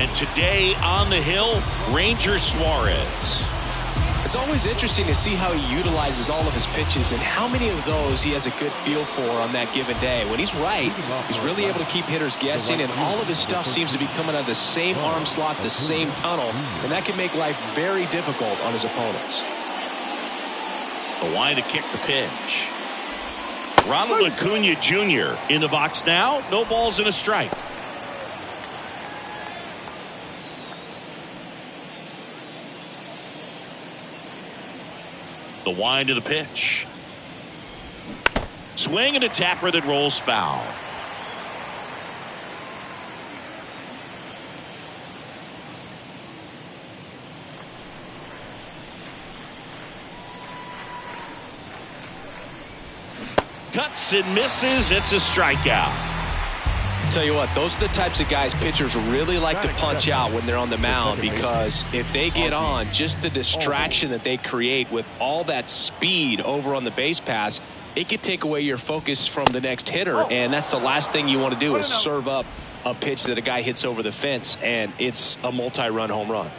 And today on the hill, Ranger Suarez. It's always interesting to see how he utilizes all of his pitches and how many of those he has a good feel for on that given day. When he's right, he's really able to keep hitters guessing, and all of his stuff seems to be coming out of the same arm slot, the same tunnel, and that can make life very difficult on his opponents. The line to kick the pitch. Ronald Acuna Jr. in the box now. No balls and a strike. The wind of the pitch. Swing and a tapper that rolls foul. Cuts and misses. It's a strikeout. Tell you what, those are the types of guys pitchers really like to punch out when they're on the mound, because if they get on, just the distraction that they create with all that speed over on the base pass, it could take away your focus from the next hitter, and that's the last thing you want to do is serve up a pitch that a guy hits over the fence and it's a multi-run home run.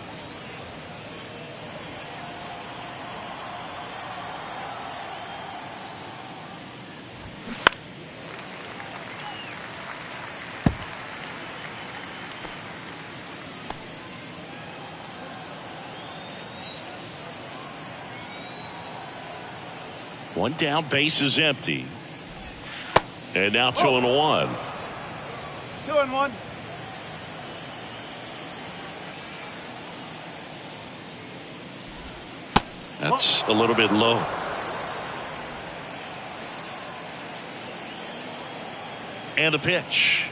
One down, base is empty. And now 2-1. 2-1. That's a little bit low. And the pitch.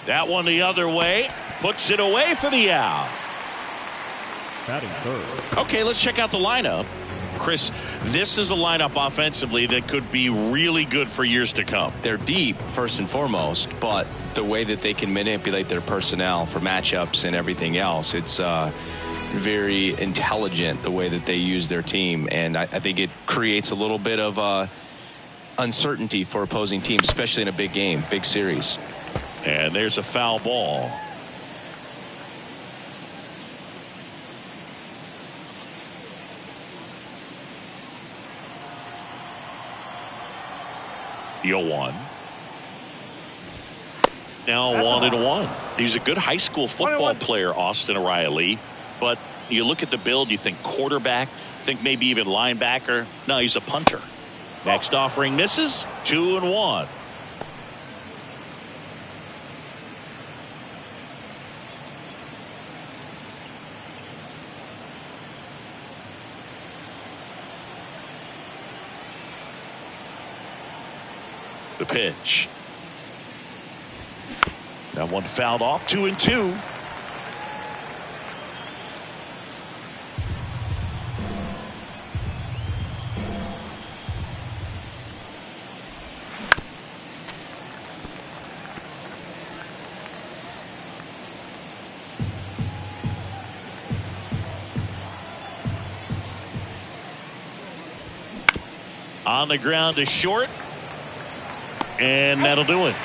That one the other way. Puts it away for the out. Batting third. Okay, let's check out the lineup. Chris, this is a lineup offensively that could be really good for years to come. They're deep, first and foremost, but the way that they can manipulate their personnel for matchups and everything else, it's very intelligent the way that they use their team. And I think it creates a little bit of uncertainty for opposing teams, especially in a big game, big series. And there's a foul ball. One. Now 1-1. He's a good high school football player, Austin Riley. But you look at the build, you think quarterback, think maybe even linebacker. No, he's a punter. Next offering misses. 2-1. The pitch. That one fouled off. 2-2. On the ground to short. And that'll do it.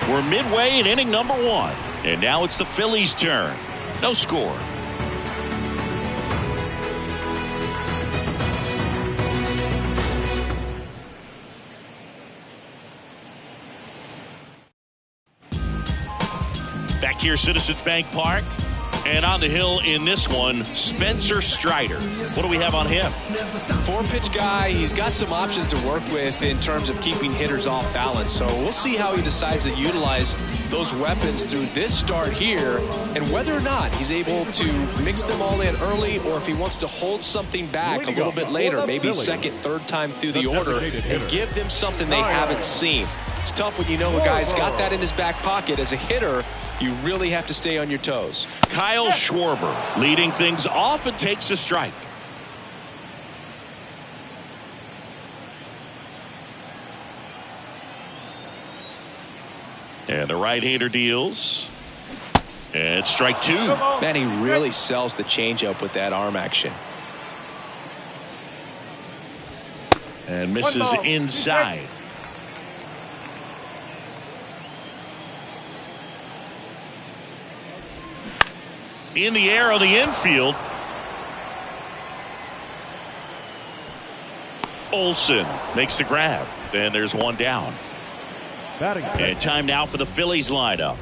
We're midway in inning number 1. And now it's the Phillies' turn. No score. Back here, Citizens Bank Park. And on the hill in this one, Spencer Strider. What do we have on him? 4-pitch guy. He's got some options to work with in terms of keeping hitters off balance. So we'll see how he decides to utilize those weapons through this start here, and whether or not he's able to mix them all in early, or if he wants to hold something back a little bit later, maybe second, third time through the order, and give them something they haven't seen. It's tough when you know a guy's got that in his back pocket. As a hitter, you really have to stay on your toes. Kyle Schwarber leading things off and takes a strike. And the right-hander deals. And strike 2. Man, he really sells the changeup with that arm action. And misses inside. in the air on the infield. Olsen makes the grab, and there's one down. And time now for the Phillies lineup.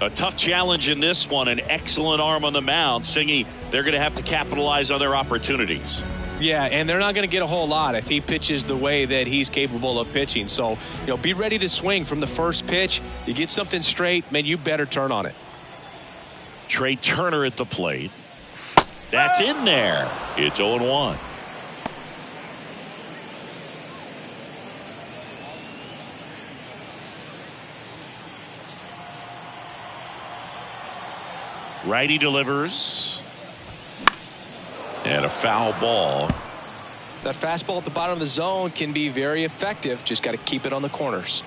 A tough challenge in this one. An excellent arm on the mound. Singy, they're going to have to capitalize on their opportunities. Yeah, and they're not going to get a whole lot if he pitches the way that he's capable of pitching. So, be ready to swing from the first pitch. You get something straight, man, you better turn on it. Trey Turner at the plate. That's in there. It's 0-1. Righty delivers. And a foul ball. That fastball at the bottom of the zone can be very effective. Just got to keep it on the corners.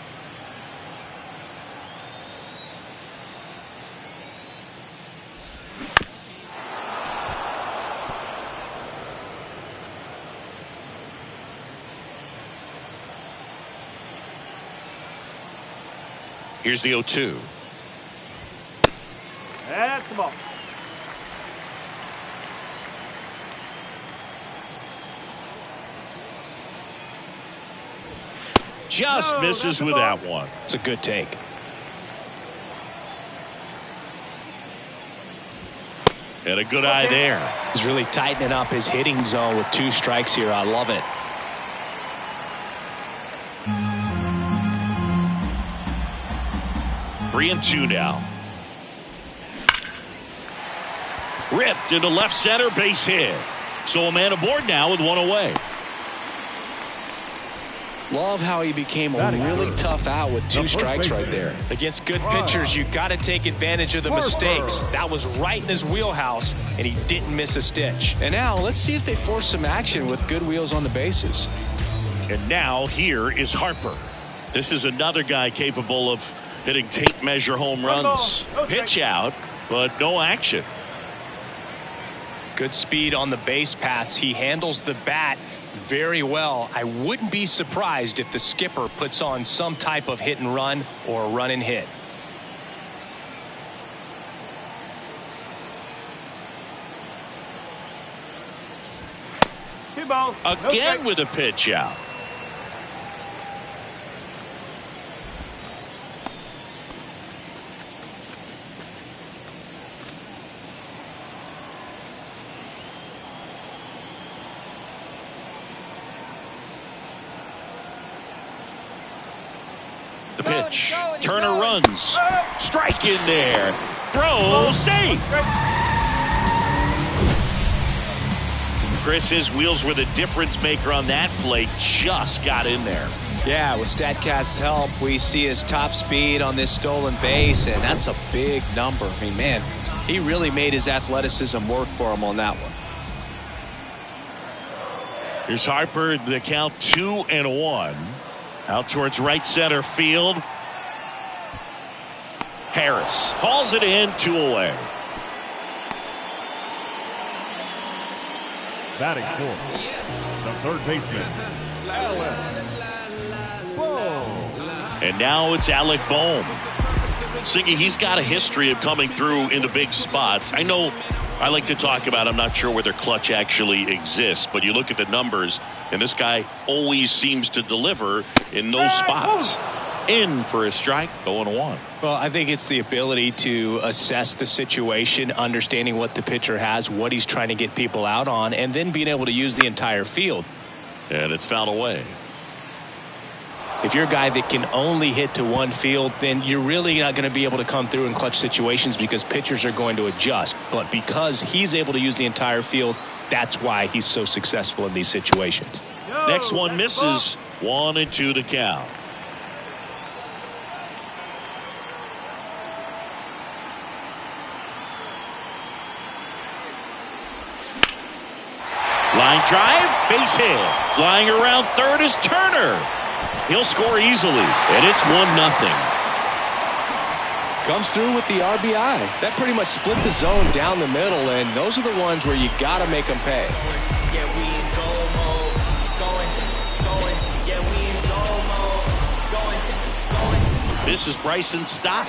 Here's the 0-2. That's the ball. Just misses with that one. It's a good take. And a good eye there. He's really tightening up his hitting zone with 2 strikes here. I love it. Three and 2 now. Ripped into left center, base hit. So a man aboard now with one away. Love how he became a really tough out with 2 strikes right there. Against good pitchers, you got to take advantage of the mistakes. That was right in his wheelhouse, and he didn't miss a stitch. And now let's see if they force some action with good wheels on the bases. And now here is Harper. This is another guy capable of hitting tape measure home runs. Pitch out, but no action. Good speed on the base pass. He handles the bat very well. I wouldn't be surprised if the skipper puts on some type of hit and run or run and hit. Again with a pitch out. The pitch. Turner runs. Strike in there. Throw safe. Chris, his wheels were the difference maker on that play. Just got in there. Yeah, with StatCast's help, we see his top speed on this stolen base, and that's a big number. I mean, man, he really made his athleticism work for him on that one. Here's Harper, the count 2-1. Out towards right center field. Harris hauls it in, 2 away. Batting fourth, the third baseman, Alec Bohm. And now it's Alec Bohm. Siggy, he's got a history of coming through in the big spots. I know I like to talk about, I'm not sure whether clutch actually exists, but you look at the numbers, and this guy always seems to deliver in those spots. In for a strike, 0-1. Well, I think it's the ability to assess the situation, understanding what the pitcher has, what he's trying to get people out on, and then being able to use the entire field. And it's fouled away. If you're a guy that can only hit to one field, then you're really not going to be able to come through in clutch situations because pitchers are going to adjust. But because he's able to use the entire field, that's why he's so successful in these situations. Next one misses. 1-2 to count. Line drive, base hit. Flying around third is Turner. He'll score easily, and it's 1-0. Comes through with the RBI. That pretty much split the zone down the middle, and those are the ones where you got to make them pay. Yeah, we in goal mode. Going. Yeah, we in goal mode. Going. This is Bryson's stop.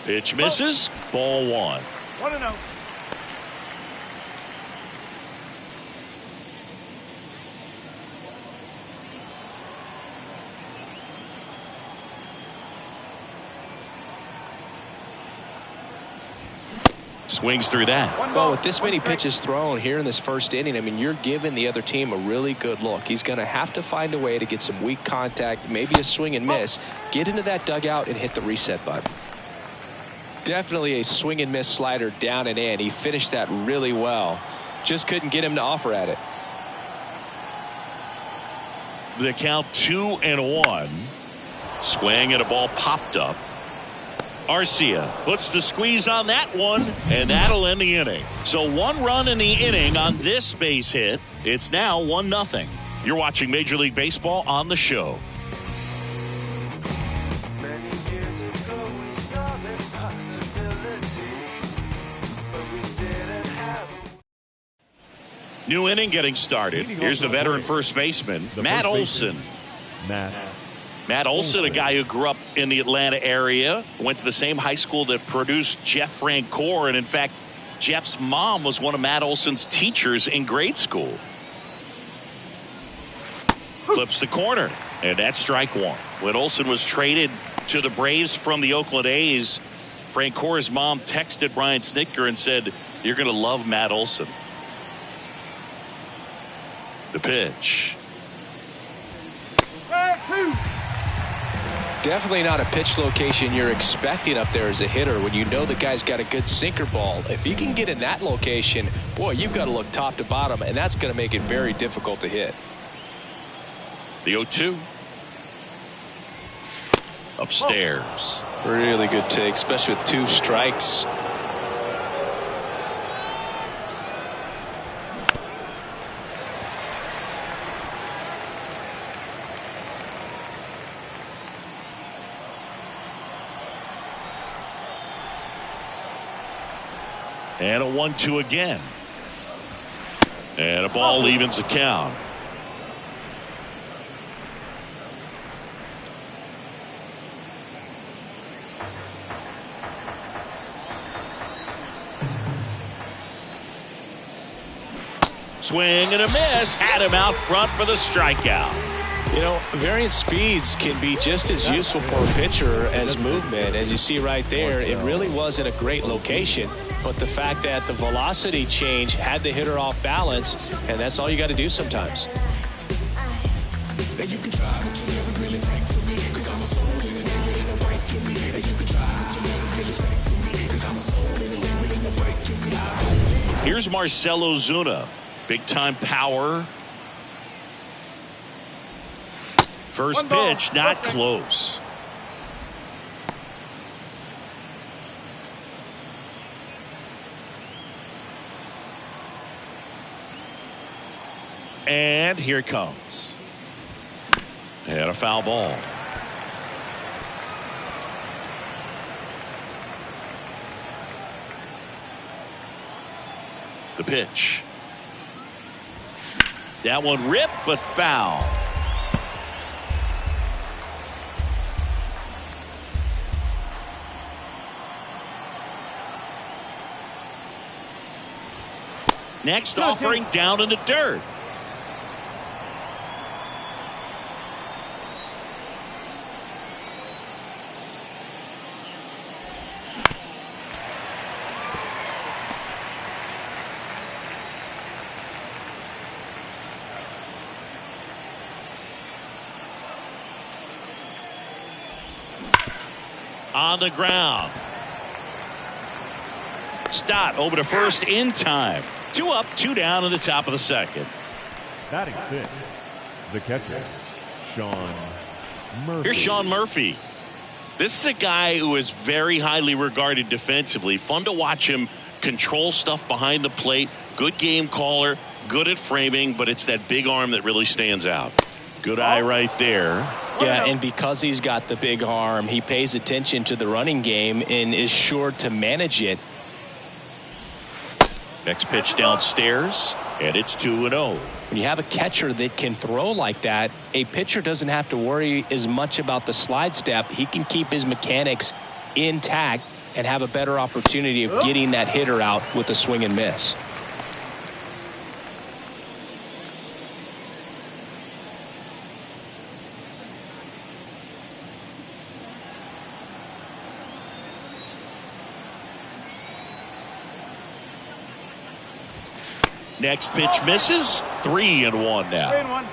Pitch misses. Ball 1. 1-0. Swings through that. Well, with this many pitches thrown here in this first inning, I mean, you're giving the other team a really good look. He's going to have to find a way to get some weak contact, maybe a swing and miss, get into that dugout and hit the reset button. Definitely a swing and miss slider down and in. He finished that really well. Just couldn't get him to offer at it. The count 2-1. Swing and a ball popped up. Arcia puts the squeeze on that one, and that'll end the inning. So 1 run in the inning on this base hit. It's now 1-0. You're watching Major League Baseball on the show. Many years ago we saw this possibility, but we didn't have. New inning getting started. Here's the veteran first baseman, Matt Olson. Matt Olson, a guy who grew up in the Atlanta area, went to the same high school that produced Jeff Francoeur, and in fact, Jeff's mom was one of Matt Olson's teachers in grade school. Clips the corner, and that's strike 1. When Olson was traded to the Braves from the Oakland A's, Francoeur's mom texted Brian Snitker and said, "You're going to love Matt Olson." The pitch. Definitely not a pitch location you're expecting up there as a hitter when you know the guy's got a good sinker ball. If he can get in that location, boy, you've got to look top to bottom, and that's going to make it very difficult to hit. The 0-2. Upstairs. Really good take, especially with 2 strikes. And a 1-2 again. And a ball evens the count. Swing and a miss. Had him out front for the strikeout. You know, variant speeds can be just as useful for a pitcher as movement. As you see right there, it really wasn't a great location. But the fact that the velocity change had the hitter off balance, and that's all you got to do sometimes. Here's Marcell Ozuna. Big time power. First pitch, not close. And here it comes. And a foul ball. The pitch. That one ripped, but foul. Next offering down in the dirt. On the ground. Stott over to first in time. 2 up, 2 down in the top of the second. Batting 6, the catcher, Sean Murphy. Here's Sean Murphy. This is a guy who is very highly regarded defensively. Fun to watch him control stuff behind the plate. Good game caller, good at framing, but it's that big arm that really stands out. Good eye right there. Yeah, and because he's got the big arm, he pays attention to the running game and is sure to manage it. Next pitch downstairs, and it's 2-0. When you have a catcher that can throw like that, a pitcher doesn't have to worry as much about the slide step. He can keep his mechanics intact and have a better opportunity of getting that hitter out with a swing and miss. Next pitch misses. 3-1 now.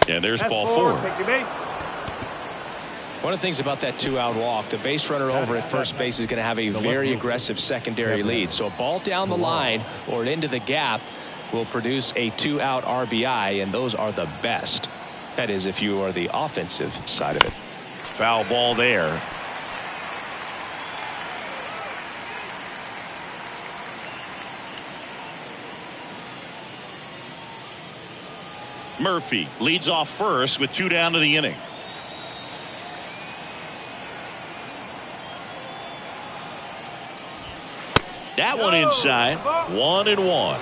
And there's ball 4. One of the things about that 2-out walk, the base runner over at first base is going to have a very aggressive secondary lead. So a ball down the line or into the gap will produce a 2-out RBI, and those are the best. That is, if you are the offensive side of it. Foul ball there. Murphy leads off first with 2 down to the inning. That one inside. 1-1.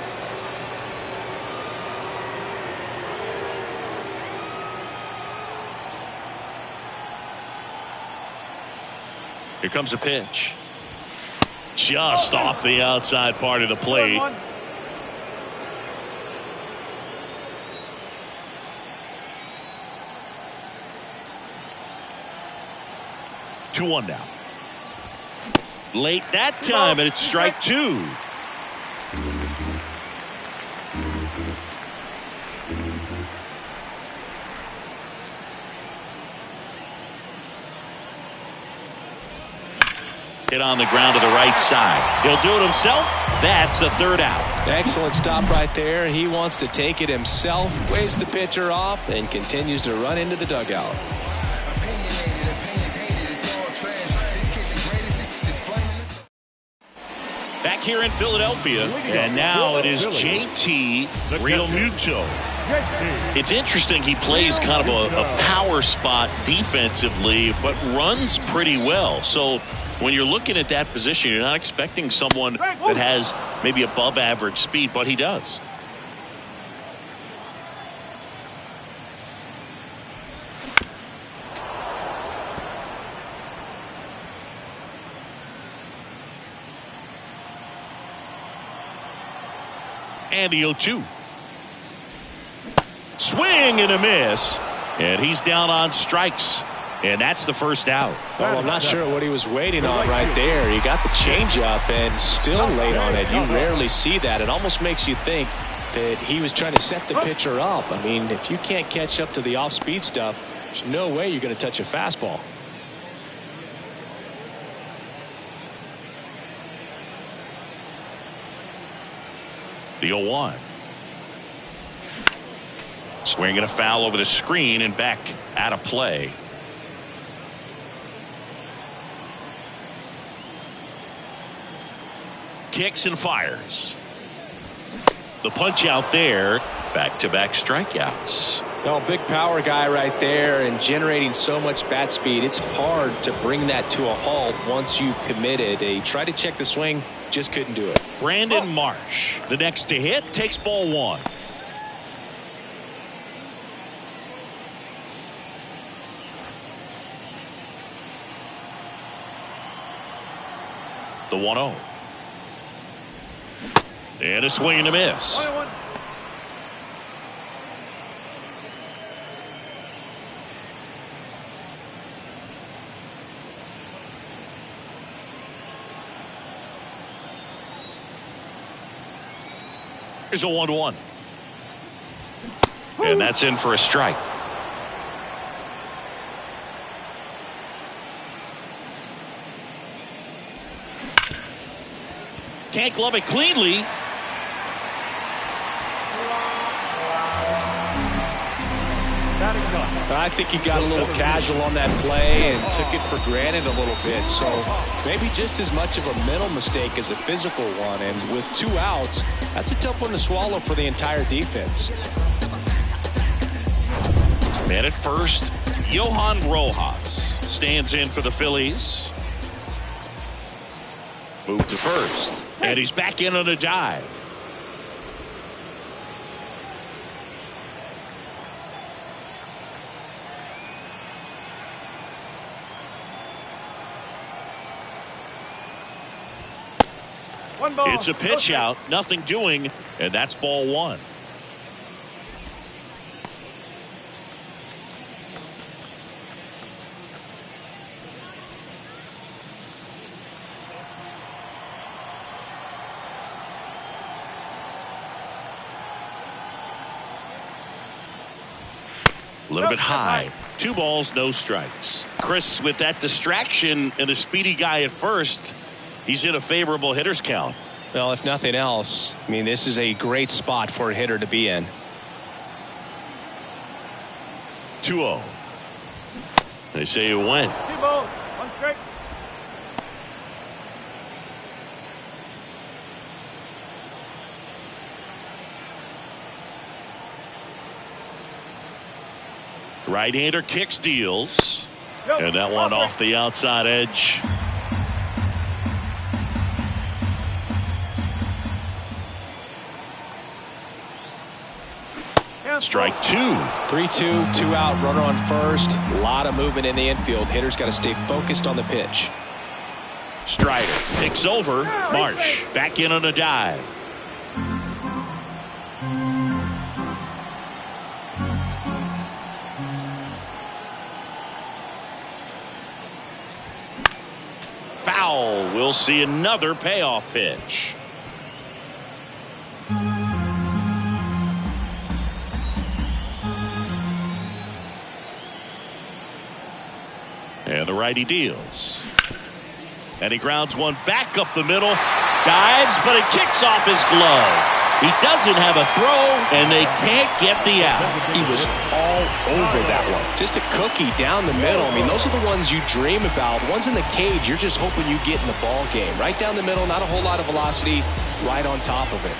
Here comes a pitch. Just off the outside part of the plate. 2-1 now. Late that time, and it's strike 2. Hit on the ground to the right side. He'll do it himself. That's the 3rd out. Excellent stop right there. He wants to take it himself, waves the pitcher off, and continues to run into the dugout. Back here in Philadelphia, and now it is JT Realmuto. It's interesting, he plays kind of a power spot defensively, but runs pretty well. So when you're looking at that position, you're not expecting someone that has maybe above average speed, but he does. And the 0-2. Swing and a miss. And he's down on strikes. And that's the first out. Well, I'm not sure what he was waiting on right there. He got the changeup and still late on it. You rarely see that. It almost makes you think that he was trying to set the pitcher up. I mean, if you can't catch up to the off-speed stuff, there's no way you're going to touch a fastball. The 0-1. Swinging a foul over the screen and back out of play. Kicks and fires. The punch out there. Back-to-back strikeouts. Well, big power guy right there and generating so much bat speed. It's hard to bring that to a halt once you've committed. He tried to check the swing, just couldn't do it. Brandon Marsh, the next to hit, takes ball 1. The 1-0. And a swing and a miss. Here's a 1-1. And that's in for a strike. Can't glove it cleanly. I think he got a little casual on that play and took it for granted a little bit. So maybe just as much of a mental mistake as a physical one. And with 2 outs, that's a tough one to swallow for the entire defense. Man at first, Johan Rojas stands in for the Phillies. Move to first. And he's back in on a dive. It's a pitch out, nothing doing, and that's ball one. A little bit high. 2 balls, no strikes. Chris, with that distraction and a speedy guy at first, he's in a favorable hitter's count. Well, if nothing else, I mean, this is a great spot for a hitter to be in. 2-0. They say it went. 2 balls, 1 strike. Right-hander kicks, deals. And that one off the outside edge. Strike 2. 3-2, 2 out, runner on first. A lot of movement in the infield. Hitter's got to stay focused on the pitch. Strider picks over. Marsh back in on a dive. Foul. We'll see another payoff pitch. And the righty deals. And he grounds one back up the middle. Dives, but it kicks off his glove. He doesn't have a throw, and they can't get the out. He was all over that one. Just a cookie down the middle. I mean, those are the ones you dream about. The ones in the cage, you're just hoping you get in the ball game. Right down the middle, not a whole lot of velocity, right on top of it.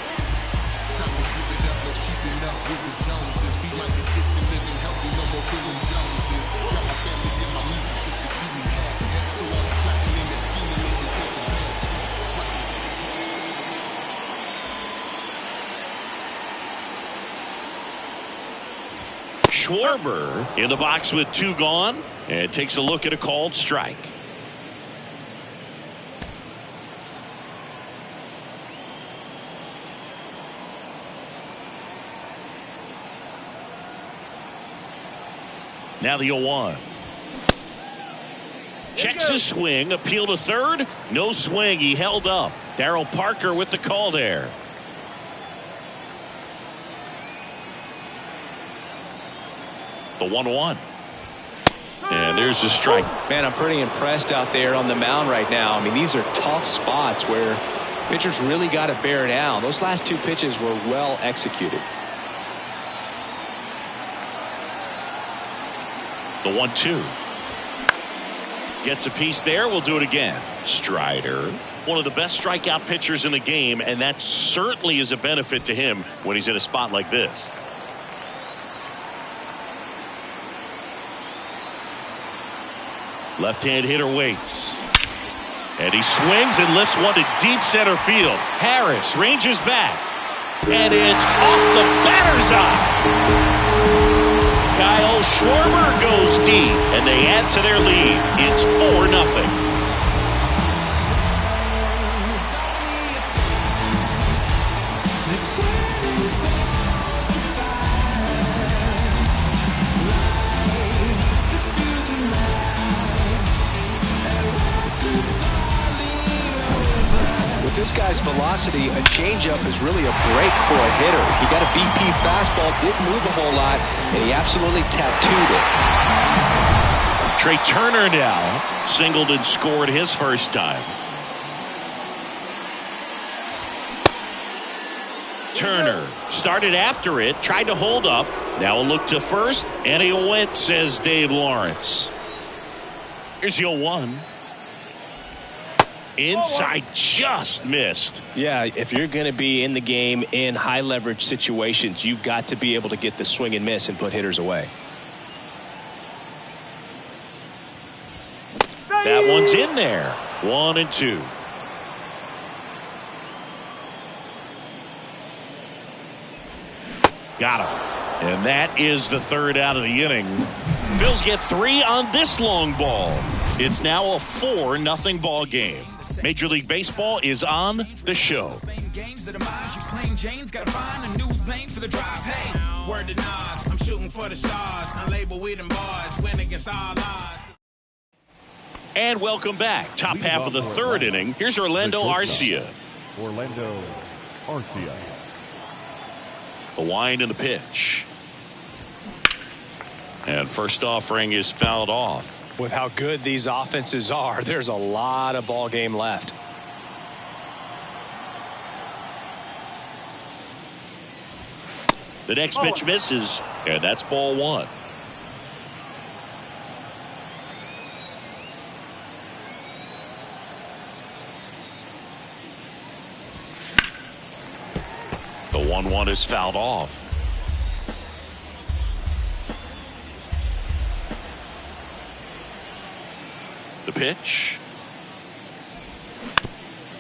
Schwarber in the box with 2 gone and takes a look at a called strike. Now the 0-1. Checks his swing, appeal to third, no swing, he held up. Darryl Parker with the call there. The 1-1. And there's the strike. Man, I'm pretty impressed out there on the mound right now. I mean, these are tough spots where pitchers really got to bear down. Those last 2 pitches were well executed. The 1-2. Gets a piece there. We'll do it again. Strider. One of the best strikeout pitchers in the game, and that certainly is a benefit to him when he's in a spot like this. Left-hand hitter waits. And he swings and lifts one to deep center field. Harris ranges back. And it's off the batter's eye. Kyle Schwarber goes deep. And they add to their lead. It's 4-0. This guy's velocity, a changeup is really a break for a hitter. He got a BP fastball, didn't move a whole lot, and he absolutely tattooed it. Trey Turner now singled and scored his first time. Turner started after it, tried to hold up. Now a look to first, and he went, says Dave Lawrence. Here's your 1. Inside, just missed. Yeah, if you're going to be in the game in high leverage situations, you've got to be able to get the swing and miss and put hitters away. That one's in there. 1-2. Got him. And that is the 3rd out of the inning. Phils get 3 on this long ball. It's now a 4-0 ball game. Major League Baseball is on the show. I'm shooting for the stars. Unlabeled weed and bars. Win against all odds. And welcome back. Top half of the third inning. Here's Orlando Arcia. Orlando Arcia. The wind and the pitch. And first offering is fouled off. With how good these offenses are, there's a lot of ball game left. The next pitch misses, and that's ball one. The 1-1 is fouled off. The pitch.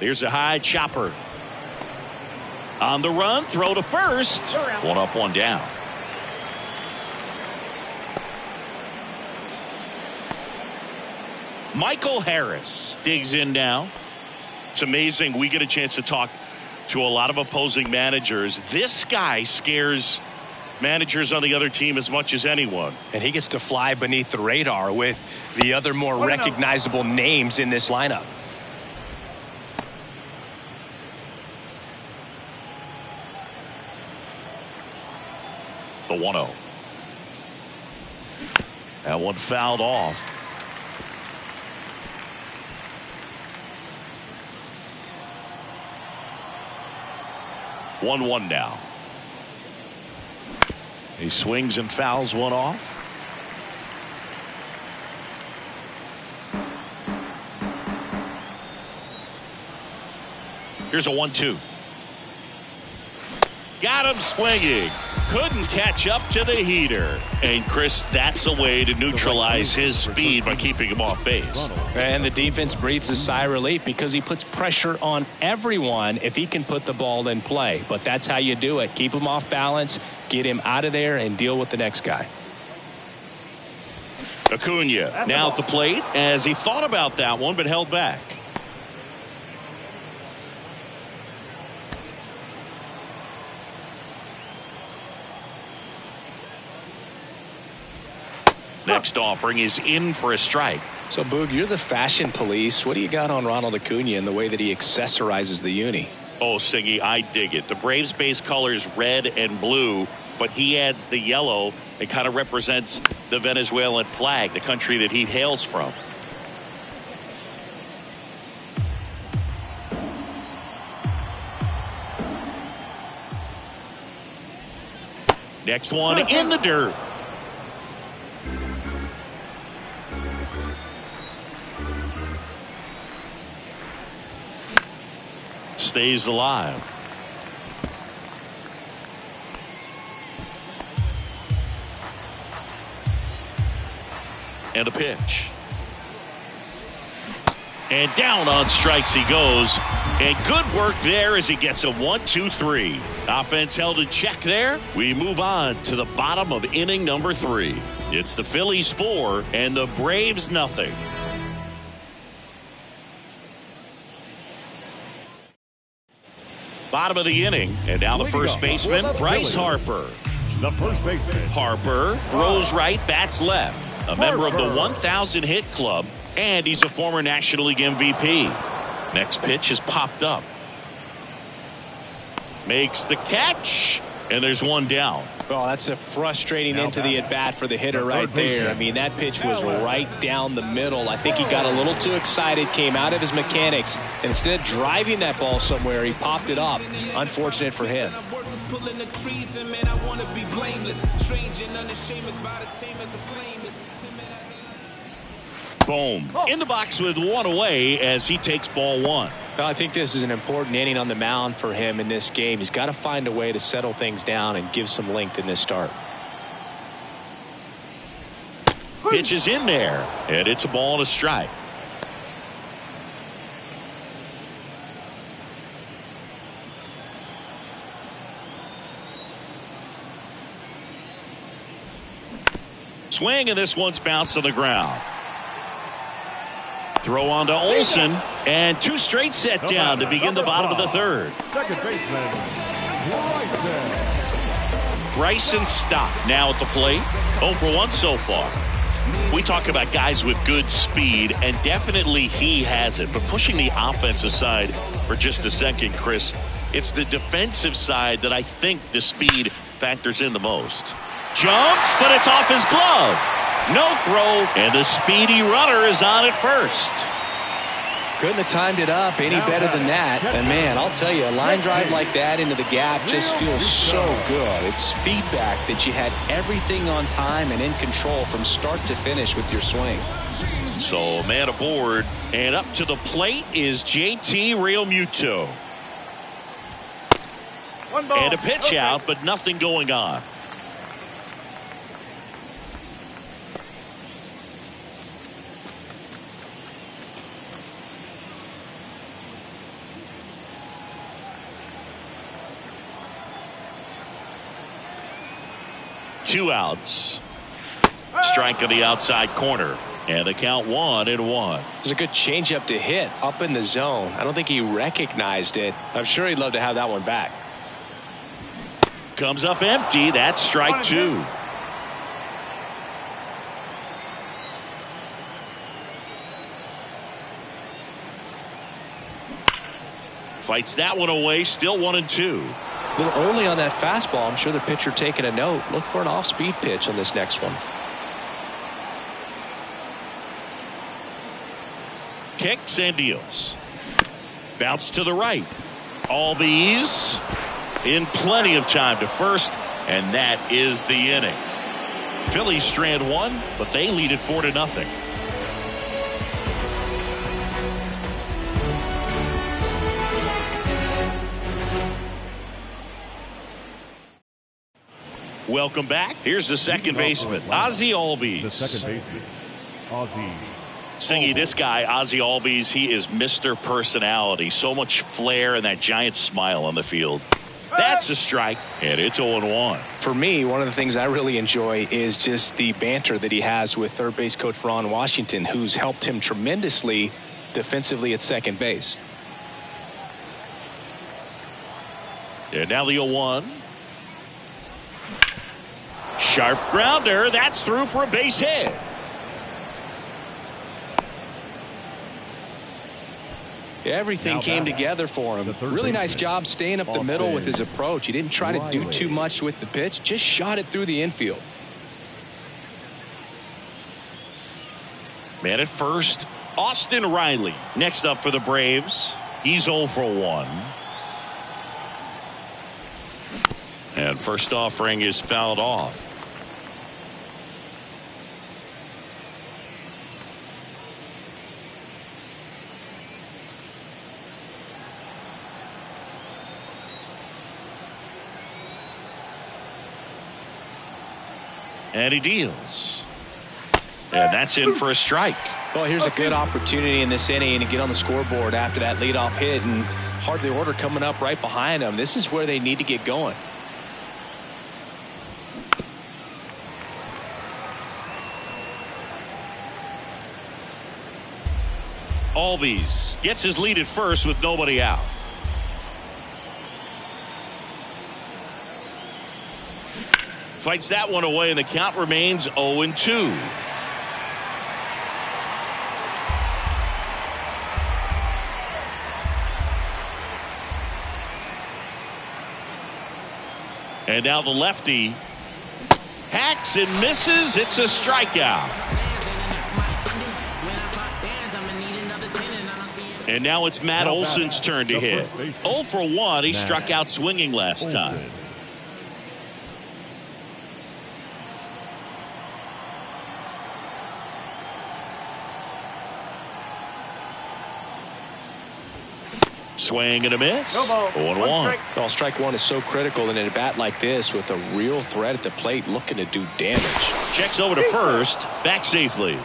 There's a high chopper. On the run, throw to first. One up, one down. Michael Harris digs in now. It's amazing. We get a chance to talk to a lot of opposing managers. This guy scares managers on the other team as much as anyone. And he gets to fly beneath the radar with the other more recognizable names in this lineup. The 1-0. That one fouled off. One now. He swings and fouls one off. Here's a 1-2. Got him swinging. Couldn't catch up to the heater. And Chris, that's a way to neutralize his speed by keeping him off base. And the defense breathes a sigh of relief because he puts pressure on everyone if he can put the ball in play. But that's how you do it. Keep him off balance, get him out of there, and deal with the next guy. Acuna now at the plate as he thought about that one but held back. Next offering is in for a strike. So, Boog, you're the fashion police. What do you got on Ronald Acuna in the way that he accessorizes the uni? Oh, Siggy, I dig it. The Braves base colors red and blue, but he adds the yellow. It kind of represents the Venezuelan flag, the country that he hails from. Next one in the dirt. Stays alive. And a pitch. And down on strikes he goes. And good work there as he gets a 1-2-3. Offense held in check there. We move on to the bottom of inning number 3. It's the Phillies 4 and the Braves nothing. Bottom of the inning, and now the first baseman, Bryce Harper. The first baseman. Harper throws right, bats left. A member of the 1,000 hit club, and he's a former National League MVP. Next pitch is popped up. Makes the catch, and there's one down. Well, that's a frustrating into the at-bat for the hitter right there. I mean, that pitch was right down the middle. I think he got a little too excited, came out of his mechanics, and instead of driving that ball somewhere, he popped it up. Unfortunate for him. Boom. In the box with one away as he takes ball one. Well, I think this is an important inning on the mound for him in this game. He's got to find a way to settle things down and give some length in this start. Pitch is in there, and it's a ball and a strike. Swing, and this one's bounced to the ground. Throw on to Olsen, and 2 straight set down to begin the bottom of the 3rd. Second baseman, Bryson Stott now at the plate. 0 for 1 so far. We talk about guys with good speed, and definitely he has it. But pushing the offense aside for just a second, Chris, it's the defensive side that I think the speed factors in the most. Jumps, but it's off his glove. No throw, and the speedy runner is on at first. Couldn't have timed it up any better than that. And man, I'll tell you, a line drive like that into the gap just feels so good. It's feedback that you had everything on time and in control from start to finish with your swing. So man aboard, and up to the plate is JT Realmuto. And a pitch out, but nothing going on. Two outs. Strike on the outside corner. And the count 1-1. It's a good changeup to hit up in the zone. I don't think he recognized it. I'm sure he'd love to have that one back. Comes up empty. That's strike 2. Fights that one away. Still 1-2. A little early on that fastball. I'm sure the pitcher taking a note. Look for an off-speed pitch on this next one. Kicks and deals. Bounce to the right. Albies in plenty of time to first, and that is the inning. Phillies strand 1, but they lead it 4-0. Welcome back. Here's the second baseman, Ozzie Albies. The second baseman, Ozzie. Singy, this guy, Ozzie Albies, he is Mr. Personality. So much flair and that giant smile on the field. That's a strike, and it's 0-1. For me, one of the things I really enjoy is just the banter that he has with third base coach Ron Washington, who's helped him tremendously defensively at second base. And now the 0-1. Sharp grounder. That's through for a base hit. Everything came together for him. Really nice job staying up the middle with his approach. He didn't try to do too much with the pitch, just shot it through the infield. Man at first, Austin Riley. Next up for the Braves, he's 0 for 1. And first offering is fouled off. And he deals. And that's in for a strike. Well, here's a good opportunity in this inning to get on the scoreboard after that leadoff hit, and hardly order coming up right behind them. This is where they need to get going. Albies gets his lead at first with nobody out. Fights that one away, and the count remains 0-2. And now the lefty hacks and misses. It's a strikeout. And now it's Matt Olson's turn to hit. 0 for 1. He struck out swinging last time. Swing and a miss. 0-1. Well, strike one is so critical in a bat like this with a real threat at the plate looking to do damage. Checks over to first. Back safely.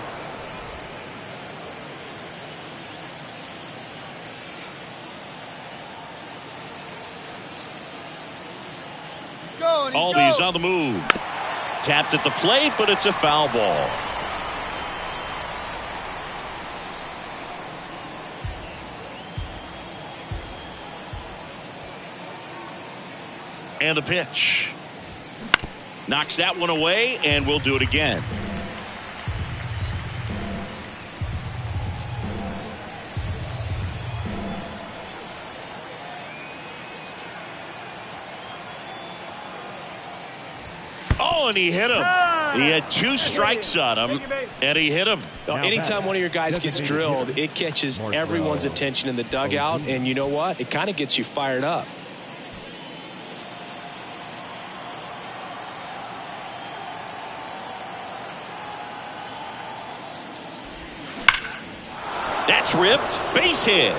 Albies on the move. Tapped at the plate, but it's a foul ball. And the pitch. Knocks that one away, and we'll do it again. Oh, and he hit him. He had 2 strikes on him, and he hit him. Anytime one of your guys gets drilled, it catches everyone's attention in the dugout, and you know what? It kind of gets you fired up. That's ripped. Base hit.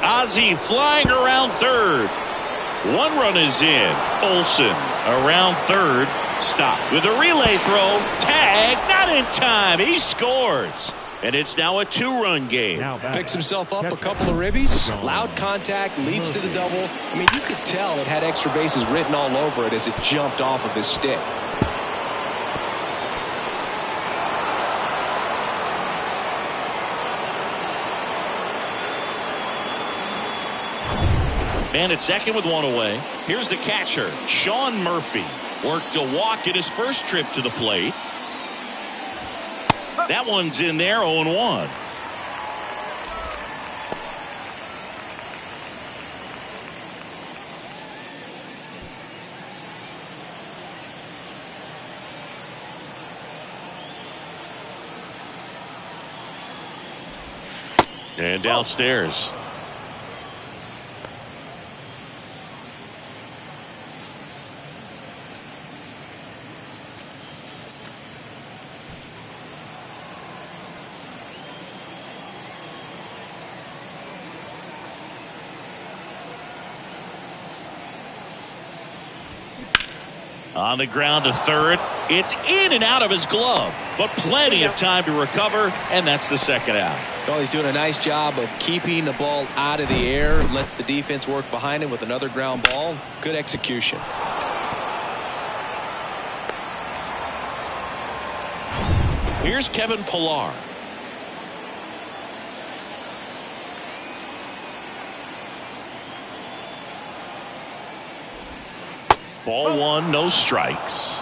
Ozzie flying around third. 1 run is in. Olsen around third. Stop with a relay throw. Tag, not in time. He scores. And it's now a 2-run game. Picks himself up a couple of ribbies. Loud contact leads to the double. I mean, you could tell it had extra bases written all over it as it jumped off of his stick. Man at second with 1 away. Here's the catcher, Sean Murphy. Worked a walk in his first trip to the plate. That one's in there, 0-1. And downstairs. On the ground to third. It's in and out of his glove, but plenty of time to recover, and that's the second out. Well, he's doing a nice job of keeping the ball out of the air, lets the defense work behind him with another ground ball. Good execution. Here's Kevin Pillar. Ball 1, no strikes.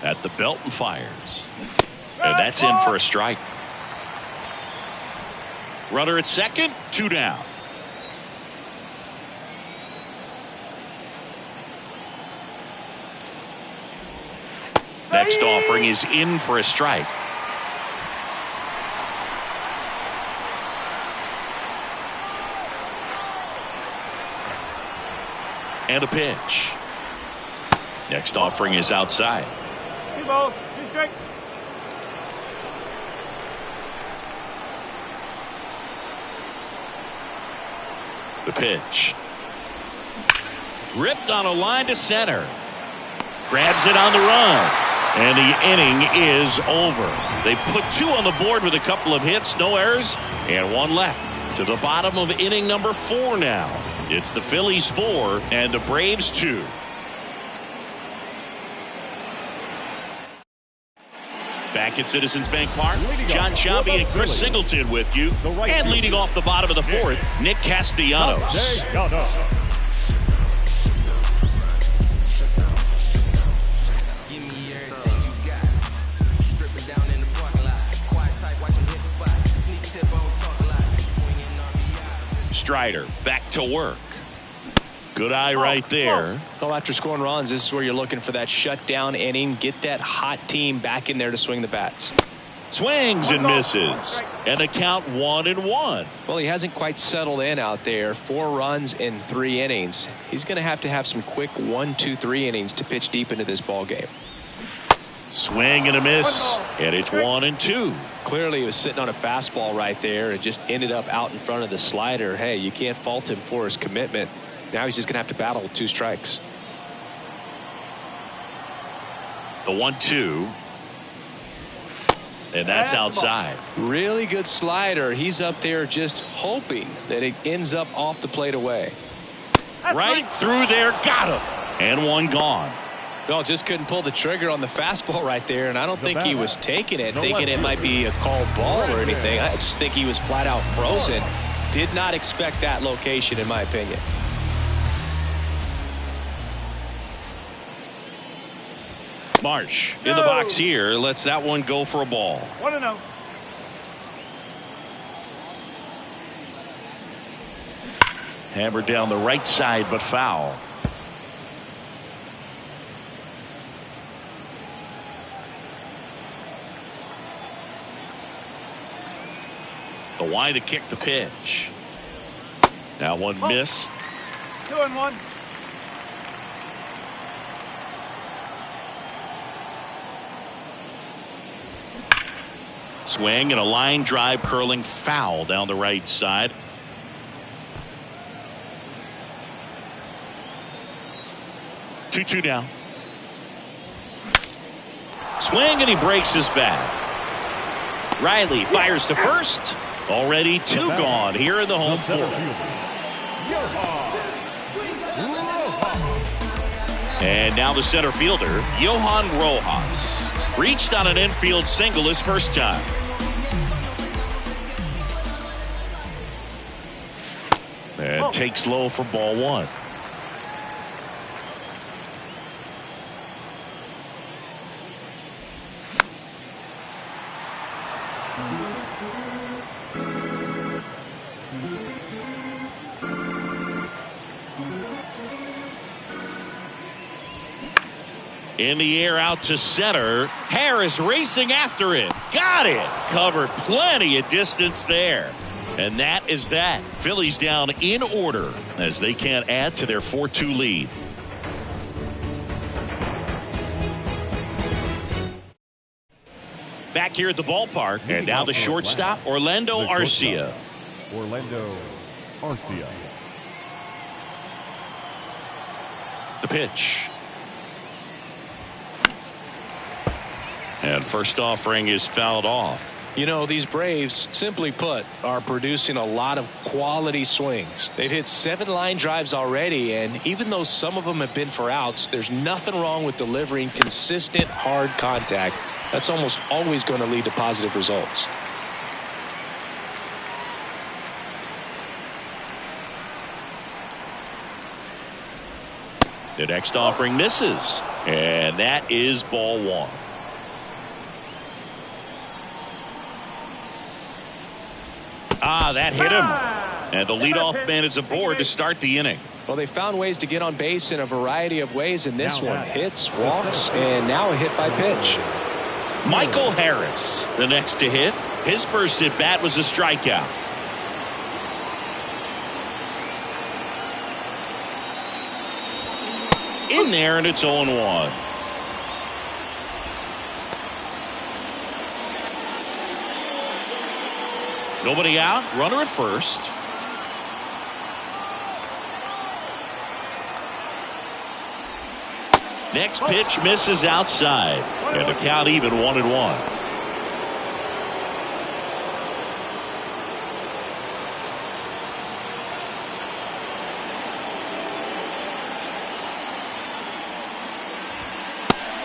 At the belt and fires. And that's in for a strike. Runner at second, 2 down. Next offering is in for a strike. And a pitch. Next offering is outside. 2 balls, 2 strikes. The pitch. Ripped on a line to center. Grabs it on the run. And the inning is over. They put 2 on the board with a couple of hits, no errors, and 1 left. To the bottom of inning number 4 now. It's the Phillies 4 and the Braves 2. Back at Citizens Bank Park, John Sciambi and Chris Singleton with you. And leading off the bottom of the 4th, Nick Castellanos. Strider back to work. Good eye right there. Well, after scoring runs, this is where you're looking for that shutdown inning. Get that hot team back in there to swing the bats. Swings and misses. And a count 1-1. Well, he hasn't quite settled in out there. 4 runs in 3 innings. He's going to have some quick 1, 2, 3 innings to pitch deep into this ball game. Swing and a miss. And it's 1-2. Clearly he was sitting on a fastball right there. It just ended up out in front of the slider. Hey, you can't fault him for his commitment. Now he's just going to have to battle with 2 strikes. The 1-2. And that's outside. Really good slider. He's up there just hoping that it ends up off the plate away. Right through there. Got him. And one gone. Well, just couldn't pull the trigger on the fastball right there, and I don't think he was taking it, thinking it might be a called ball or anything. I just think he was flat out frozen. Did not expect that location, in my opinion. Marsh in the box here. Lets that one go for a ball. 1-0. Hammered down the right side, but foul. The wide to kick the pitch. That one missed. 2-1. Swing and a line drive curling foul down the right side. Two down. Swing and he breaks his bat. Riley fires to first. Already two gone here in the home fourth. And now the center fielder, Johan Rojas, reached on an infield single his first time. And takes low for ball one. In the air out to center. Harris racing after it. Got it. Covered plenty of distance there. And that is that. Phillies down in order as they can't add to their 4-2 lead. Back here at the ballpark. And now the shortstop, Orlando Arcia. Orlando Arcia. The pitch. And first offering is fouled off. You know, these Braves, simply put, are producing a lot of quality swings. They've hit 7 line drives already, and even though some of them have been for outs, there's nothing wrong with delivering consistent, hard contact. That's almost always going to lead to positive results. The next offering misses, and that is ball one. That hit him. And the leadoff man is aboard to start the inning. Well, they found ways to get on base in a variety of ways in this one. Hits, walks, and now a hit by pitch. Michael Harris, the next to hit. His first at bat was a strikeout. In there, and it's 0-1. Nobody out. Runner at first. Next pitch misses outside. And the count even 1-1.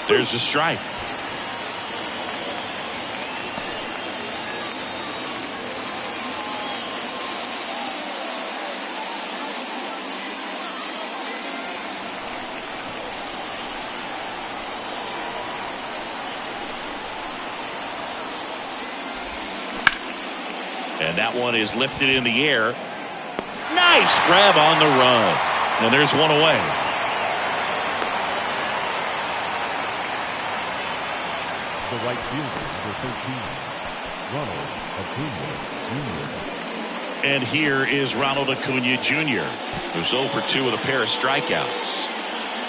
There's the strike. And that one is lifted in the air. Nice grab on the run. And there's one away. The right fielder, number 13, Ronald Acuna Jr. And here is Ronald Acuna Jr., who's 0 for 2 with a pair of strikeouts.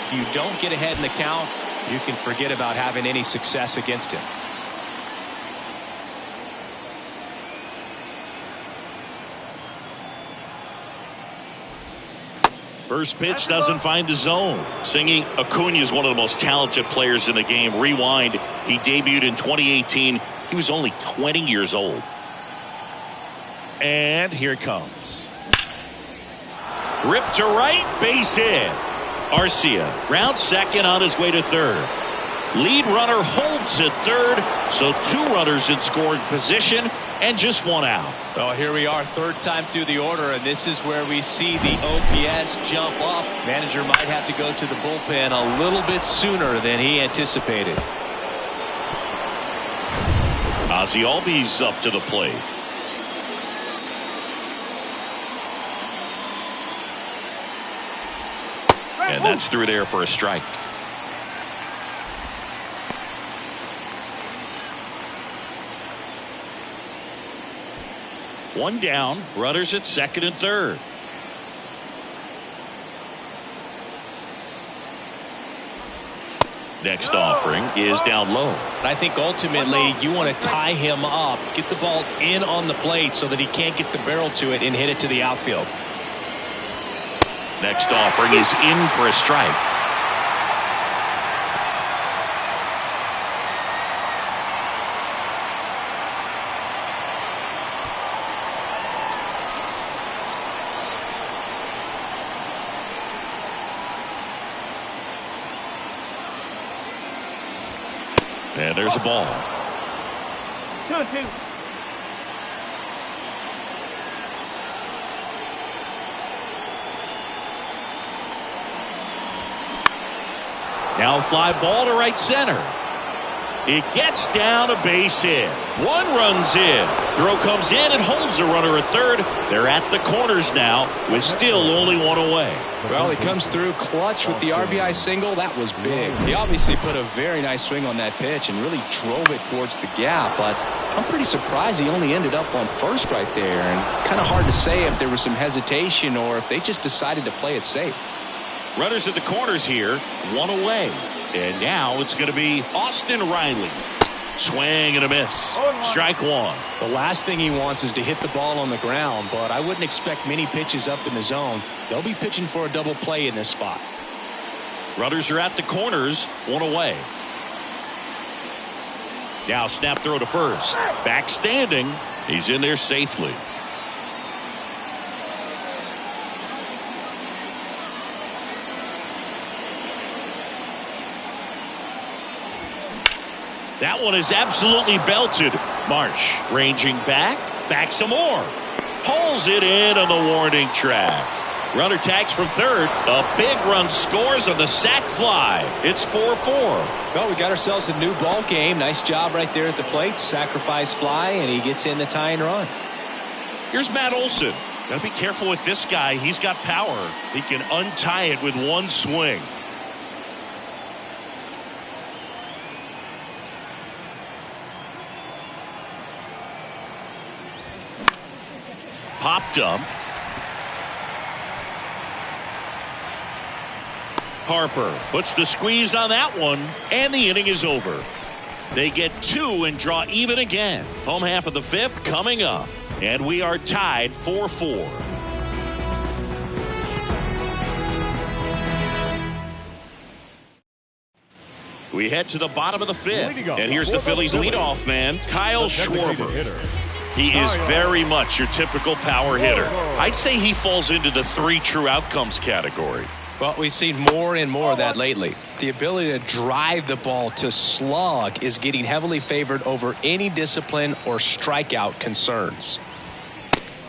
If you don't get ahead in the count, you can forget about having any success against him. First pitch doesn't find the zone. Singing, Acuna is one of the most talented players in the game. Rewind, he debuted in 2018. He was only 20 years old. And here it comes. Ripped to right, base hit. Arcia rounds second on his way to third. Lead runner holds at third, so 2 runners in scoring position and just 1 out. Well, here we are, third time through the order, and this is where we see the OPS jump up. Manager might have to go to the bullpen a little bit sooner than he anticipated. Ozzie Albies up to the plate. And that's through there for a strike. One down, runners at second and third. Next offering is down low. I think ultimately you want to tie him up, get the ball in on the plate so that he can't get the barrel to it and hit it to the outfield. Next offering is in for a strike. And there's a ball. 2-2. Now a fly ball to right center. It gets down a base hit. 1 runs in. Throw comes in and holds the runner at third. They're at the corners now with still only 1 away. Well, he comes through clutch with the RBI single. That was big. He obviously put a very nice swing on that pitch and really drove it towards the gap, but I'm pretty surprised he only ended up on first right there, and it's kind of hard to say if there was some hesitation or if they just decided to play it safe. Runners at the corners here, 1 away. And now it's going to be Austin Riley. Swing and a miss. Strike 1. The last thing he wants is to hit the ball on the ground, but I wouldn't expect many pitches up in the zone. They'll be pitching for a double play in this spot. Runners are at the corners, 1 away. Now snap throw to first. Back standing. He's in there safely. That one is absolutely belted. Marsh ranging back some more. Pulls it in on the warning track. Runner tags from third. A big run scores on the sac fly. It's 4-4. Well, we got ourselves a new ball game. Nice job right there at the plate. Sacrifice fly, and he gets in the tying run. Here's Matt Olson. Got to be careful with this guy. He's got power. He can untie it with 1 swing. Popped up. Harper puts the squeeze on that one, and the inning is over. They get 2 and draw even again. Home half of the 5th coming up, and we are tied 4-4. We head to the bottom of the 5th, and here's the Phillies leadoff man, Kyle Schwarber. He is very much your typical power hitter. I'd say he falls into the 3 true outcomes category. Well, we've seen more and more of that lately. The ability to drive the ball to slug is getting heavily favored over any discipline or strikeout concerns.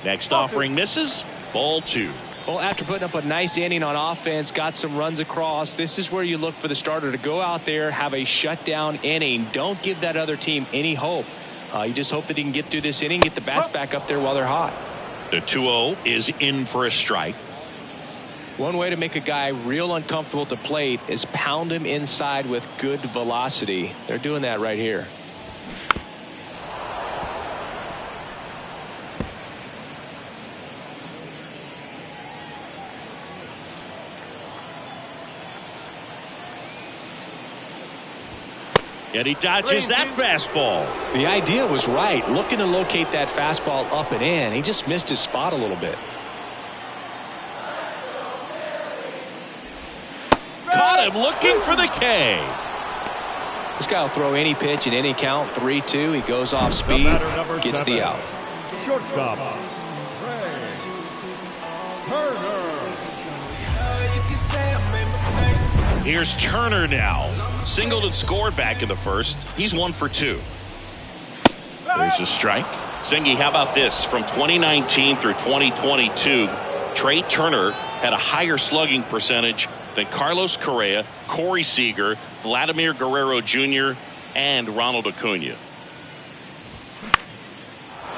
Next offering misses. Ball 2. Well, after putting up a nice inning on offense, got some runs across, this is where you look for the starter to go out there, have a shutdown inning. Don't give that other team any hope. You just hope that he can get through this inning, get the bats back up there while they're hot. The 2-0 is in for a strike. One way to make a guy real uncomfortable at the plate is pound him inside with good velocity. They're doing that right here. And he dodges that fastball. The idea was right, looking to locate that fastball up and in. He just missed his spot a little bit. Caught him looking for the K. This guy will throw any pitch in any count. 3-2. He goes off speed, gets the out. Shortstop. Turner. Here's Turner now. Singled and scored back in the first. He's 1 for 2. There's a strike. Zengi, how about this? From 2019 through 2022, Trey Turner had a higher slugging percentage than Carlos Correa, Corey Seager, Vladimir Guerrero Jr., and Ronald Acuna.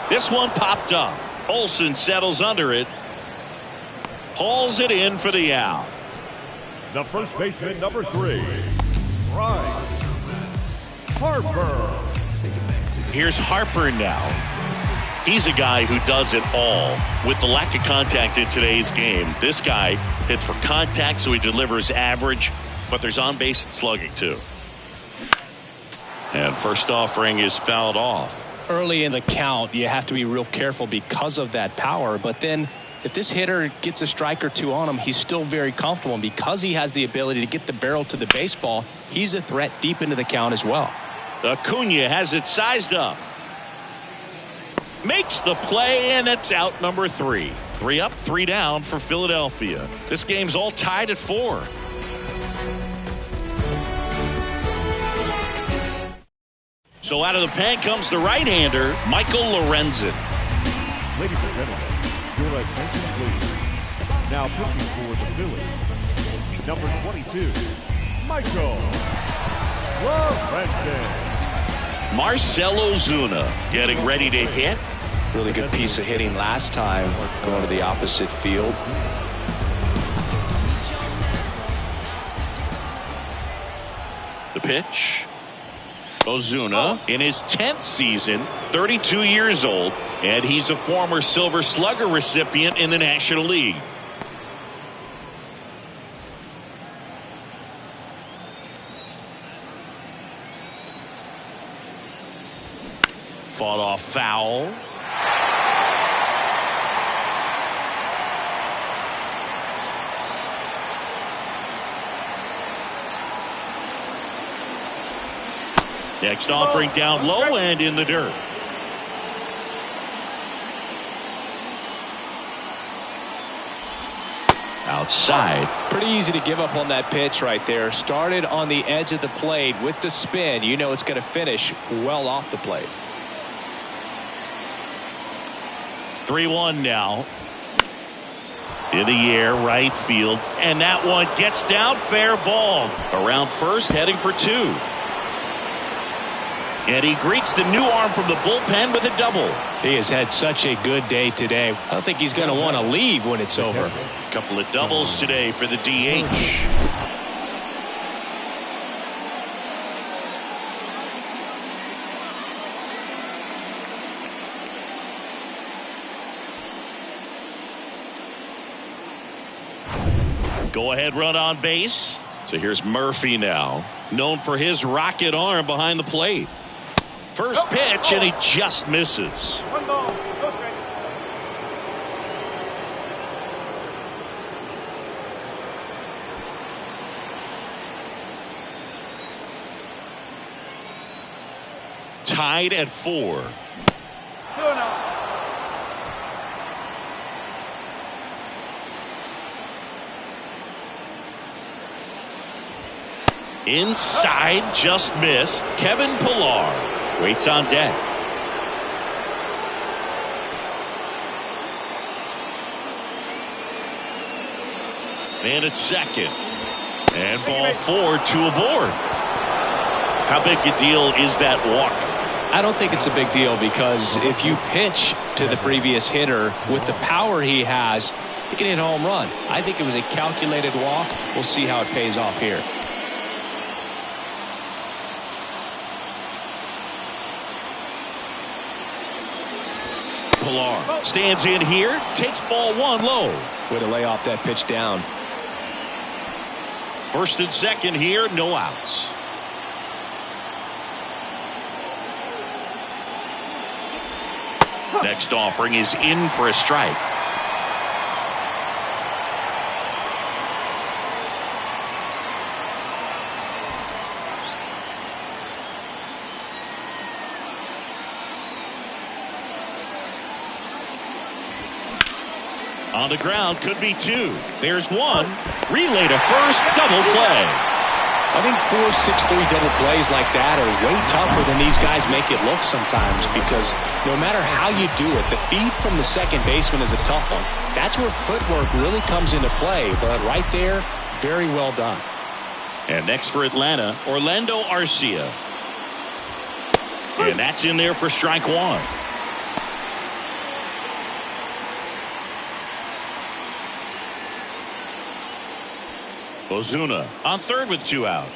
This one popped up. Olsen settles under it. Hauls it in for the out. The first baseman, number 3, Bryce Harper. Here's Harper now. He's a guy who does it all. With the lack of contact in today's game, this guy hits for contact, so he delivers average, but there's on-base slugging too. And first offering is fouled off. Early in the count, you have to be real careful because of that power, but then if this hitter gets a strike or two on him, he's still very comfortable, and because he has the ability to get the barrel to the baseball, he's a threat deep into the count as well. Acuna has it sized up. Makes the play, and it's out number 3. 3 up, 3 down for Philadelphia. This game's all tied at 4. So out of the pen comes the right-hander, Michael Lorenzen. Ladies and gentlemen, your attention please. Now pitching for the Phillies, number 22, Michael Lorenzen. Marcell Ozuna getting ready to hit. Really good piece of hitting last time, going to the opposite field. The pitch. Ozuna in his 10th season, 32 years old, and he's a former Silver Slugger recipient in the National League. Fought off foul. Next offering down low and in the dirt. Outside. Pretty easy to give up on that pitch right there. Started on the edge of the plate with the spin. You know it's going to finish well off the plate. 3-1 now. In the air, right field. And that one gets down, fair ball. Around first, heading for 2. And he greets the new arm from the bullpen with a double. He has had such a good day today. I don't think he's going to want to leave when it's over. A couple of doubles today for the DH. Go-ahead run on base. So here's Murphy now, known for his rocket arm behind the plate. First pitch, and he just misses. 1 ball, no strike. Tied at 4. 2-0. Inside, just missed. Kevin Pillar waits on deck. And it's second. And ball 4, 2 aboard. How big a deal is that walk? I don't think it's a big deal because if you pitch to the previous hitter with the power he has, he can hit a home run. I think it was a calculated walk. We'll see how it pays off here. Pillar stands in here, takes ball 1 low. Way to lay off that pitch down. First and second here, no outs. Next offering is in for a strike. On the ground, could be 2. There's 1. Relay to first, double play. I think 4-6-3 double plays like that are way tougher than these guys make it look sometimes, because no matter how you do it, the feed from the second baseman is a tough one. That's where footwork really comes into play, but right there, very well done. And next for Atlanta, Orlando Arcia. And that's in there for strike one. Ozuna on third with 2 out.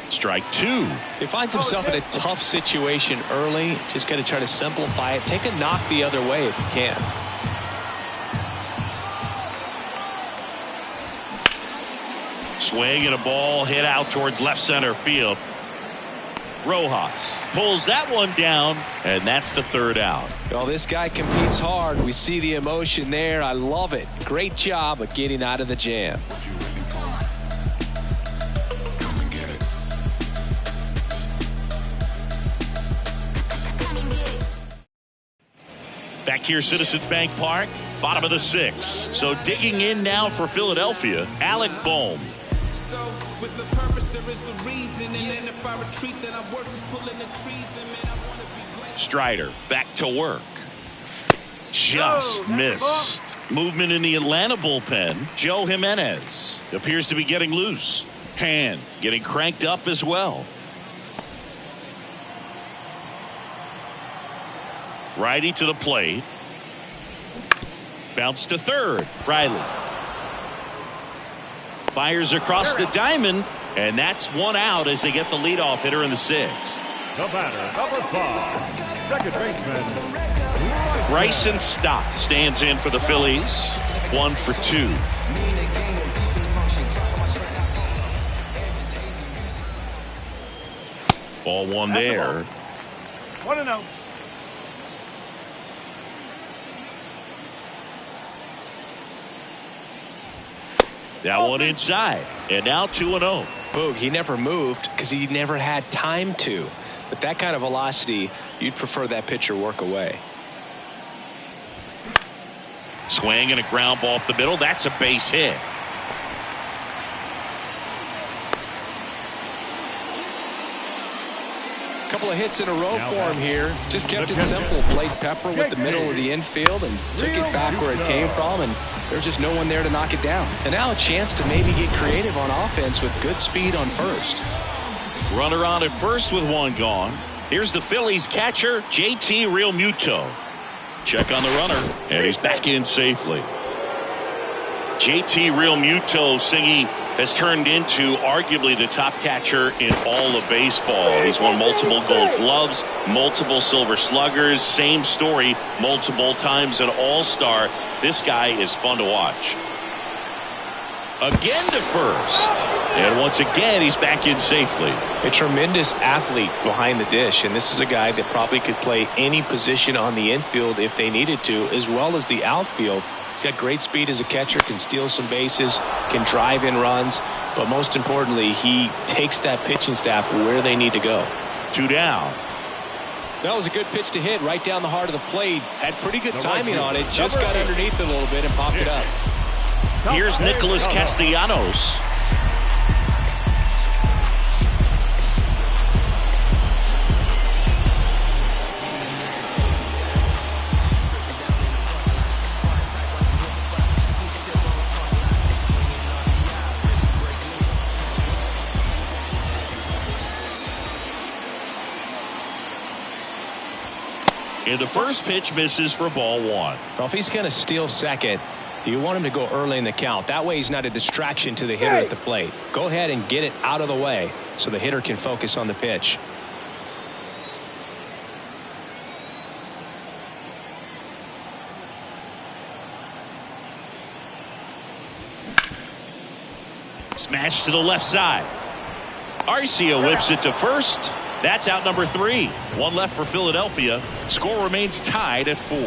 Strike 2. He finds himself in a tough situation early. Just got to try to simplify it. Take a knock the other way if you can. Swing and a ball hit out towards left center field. Rojas pulls that one down, and that's the 3rd out. Well, this guy competes hard. We see the emotion there. I love it. Great job of getting out of the jam. Back here, Citizens Bank Park, bottom of the 6th. So digging in now for Philadelphia, Alec Bohm. So with the purpose there is a reason, and then if I retreat then I'm worth is pulling the trees, and man I want to be great. Strider back to work. Just missed. Movement in the Atlanta bullpen. Joe Jimenez appears to be getting loose. Hand getting cranked up as well. Righty to the plate. Bounce to third. Riley fires across the diamond, and that's 1 out as they get the leadoff hitter in the 6th. The batter, number 5, second baseman Bryson Stott stands in for the Phillies. 1 for 2. Ball 1 there. 1-0. That one inside, and now 2-0. Boog, he never moved because he never had time to. But that kind of velocity, you'd prefer that pitcher work away. Swing and a ground ball up the middle. That's a base hit. Couple of hits in a row for him here. Just kept it simple. Played pepper with the middle of the infield and took it back where it came from, and there's just no one there to knock it down. And now a chance to maybe get creative on offense with good speed on first. Runner on at first with 1 gone. Here's the Phillies catcher, JT Realmuto. Check on the runner, and he's back in safely. JT Realmuto, Singy, has turned into arguably the top catcher in all of baseball. He's won multiple Gold Gloves, multiple Silver Sluggers, same story, multiple times an All-Star. This guy is fun to watch. Again to first, and once again he's back in safely. A tremendous athlete behind the dish, and this is a guy that probably could play any position on the infield if they needed to, as well as the outfield. He's got great speed as a catcher, can steal some bases, can drive in runs, but most importantly, he takes that pitching staff where they need to go. 2 down. That was a good pitch to hit right down the heart of the plate. Had pretty good timing on it, just got underneath it a little bit and popped it up. Here's Nicholas Castellanos. And the first pitch misses for ball 1. Well, if he's going to steal second, you want him to go early in the count. That way he's not a distraction to the hitter at the plate. Go ahead and get it out of the way so the hitter can focus on the pitch. Smash to the left side. Arcia whips it to first. That's out number 3. 1 left for Philadelphia. Score remains tied at 4.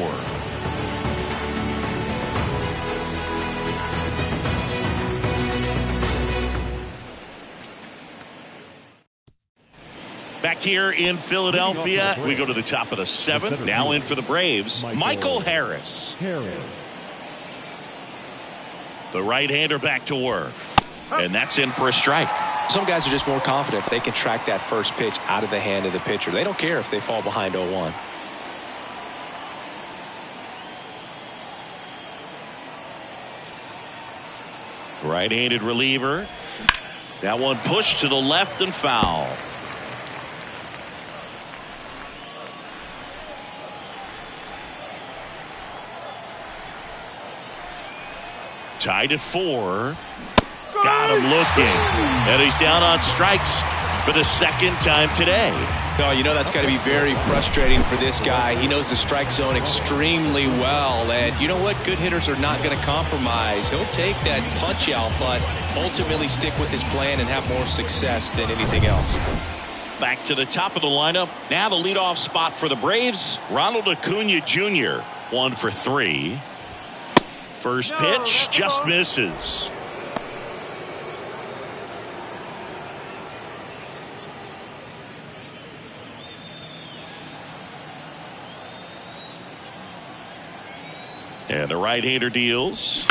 Back here in Philadelphia, we go to the top of the 7th. Now in for the Braves, Michael Harris. The The right-hander back to work. And that's in for a strike. Some guys are just more confident if they can track that first pitch out of the hand of the pitcher. They don't care if they fall behind 0-1. Right-handed reliever. That one pushed to the left and foul. Tied at 4. Got him looking. And he's down on strikes for the second time today. No, you know that's got to be very frustrating for this guy. He knows the strike zone extremely well. And you know what? Good hitters are not going to compromise. He'll take that punch out, but ultimately stick with his plan and have more success than anything else. Back to the top of the lineup. Now the leadoff spot for the Braves. Ronald Acuna Jr. 1 for 3. First pitch just misses. And the right-hander deals.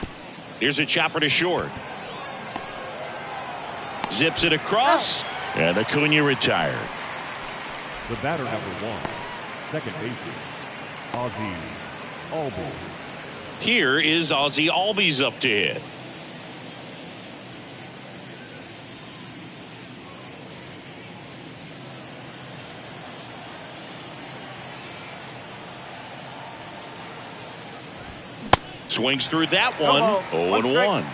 Here's a chopper to short. Zips it across. And Acuna retired. The batter number 1, second baseman, Ozzie Albies. Here is Ozzie Albies up to hit. Swings through that one. 0-1.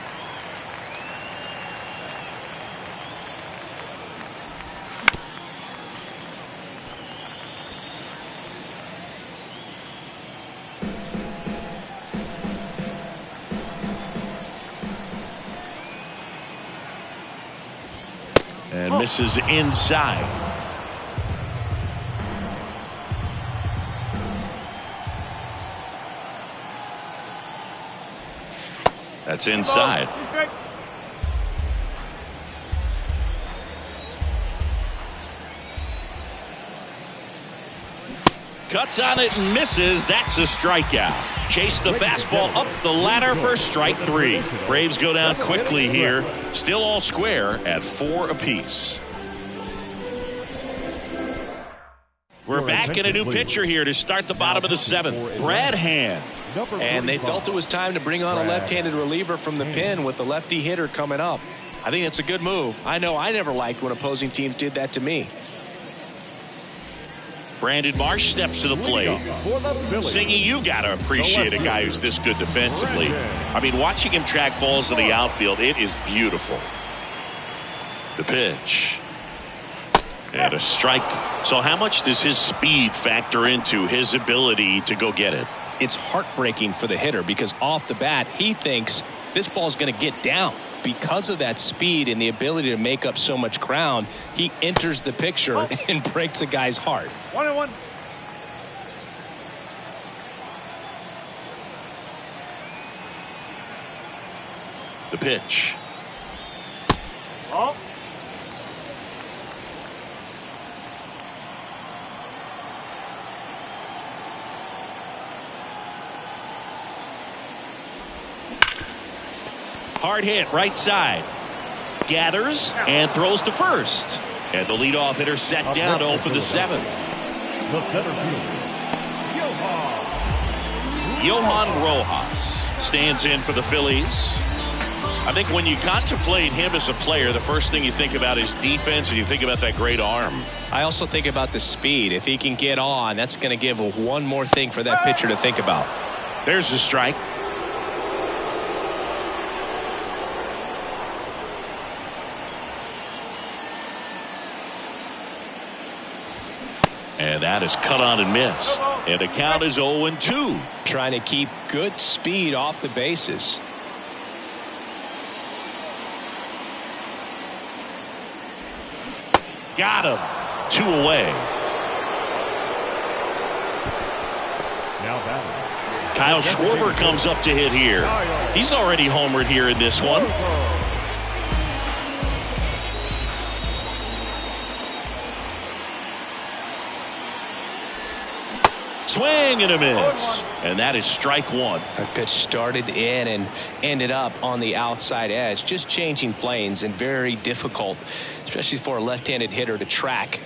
And misses inside. That's inside. Cuts on it and misses. That's a strikeout. Chase the fastball up the ladder for strike 3. Braves go down quickly here. Still all square at 4 apiece. We're back in a new pitcher here to start the bottom of the 7th. Brad Hand. And they felt it was time to bring on a left-handed reliever from the pen with the lefty hitter coming up. I think it's a good move. I know I never liked when opposing teams did that to me. Brandon Marsh steps to the plate. Singy, you got to appreciate a guy who's this good defensively. I mean, watching him track balls in the outfield, it is beautiful. The pitch. And a strike. So how much does his speed factor into his ability to go get it? It's heartbreaking for the hitter because off the bat, he thinks this ball's going to get down. Because of that speed and the ability to make up so much ground, he enters the picture and breaks a guy's heart. 1-1. The pitch. Oh. Hard hit, right side. Gathers and throws to first. And the leadoff hitter set down to open the 7th. The center fielder, Johan Rojas stands in for the Phillies. I think when you contemplate him as a player, the first thing you think about is defense, and you think about that great arm. I also think about the speed. If he can get on, that's going to give one more thing for that pitcher to think about. There's a strike. And that is cut on and missed. And the count is 0-2. Trying to keep good speed off the bases. Got him. 2 away. now batting. Kyle Schwarber comes up to hit here. He's already homered here in this one. Swing and a miss. And that is strike one. That pitch started in and ended up on the outside edge. Just changing planes and very difficult, especially for a left-handed hitter to track.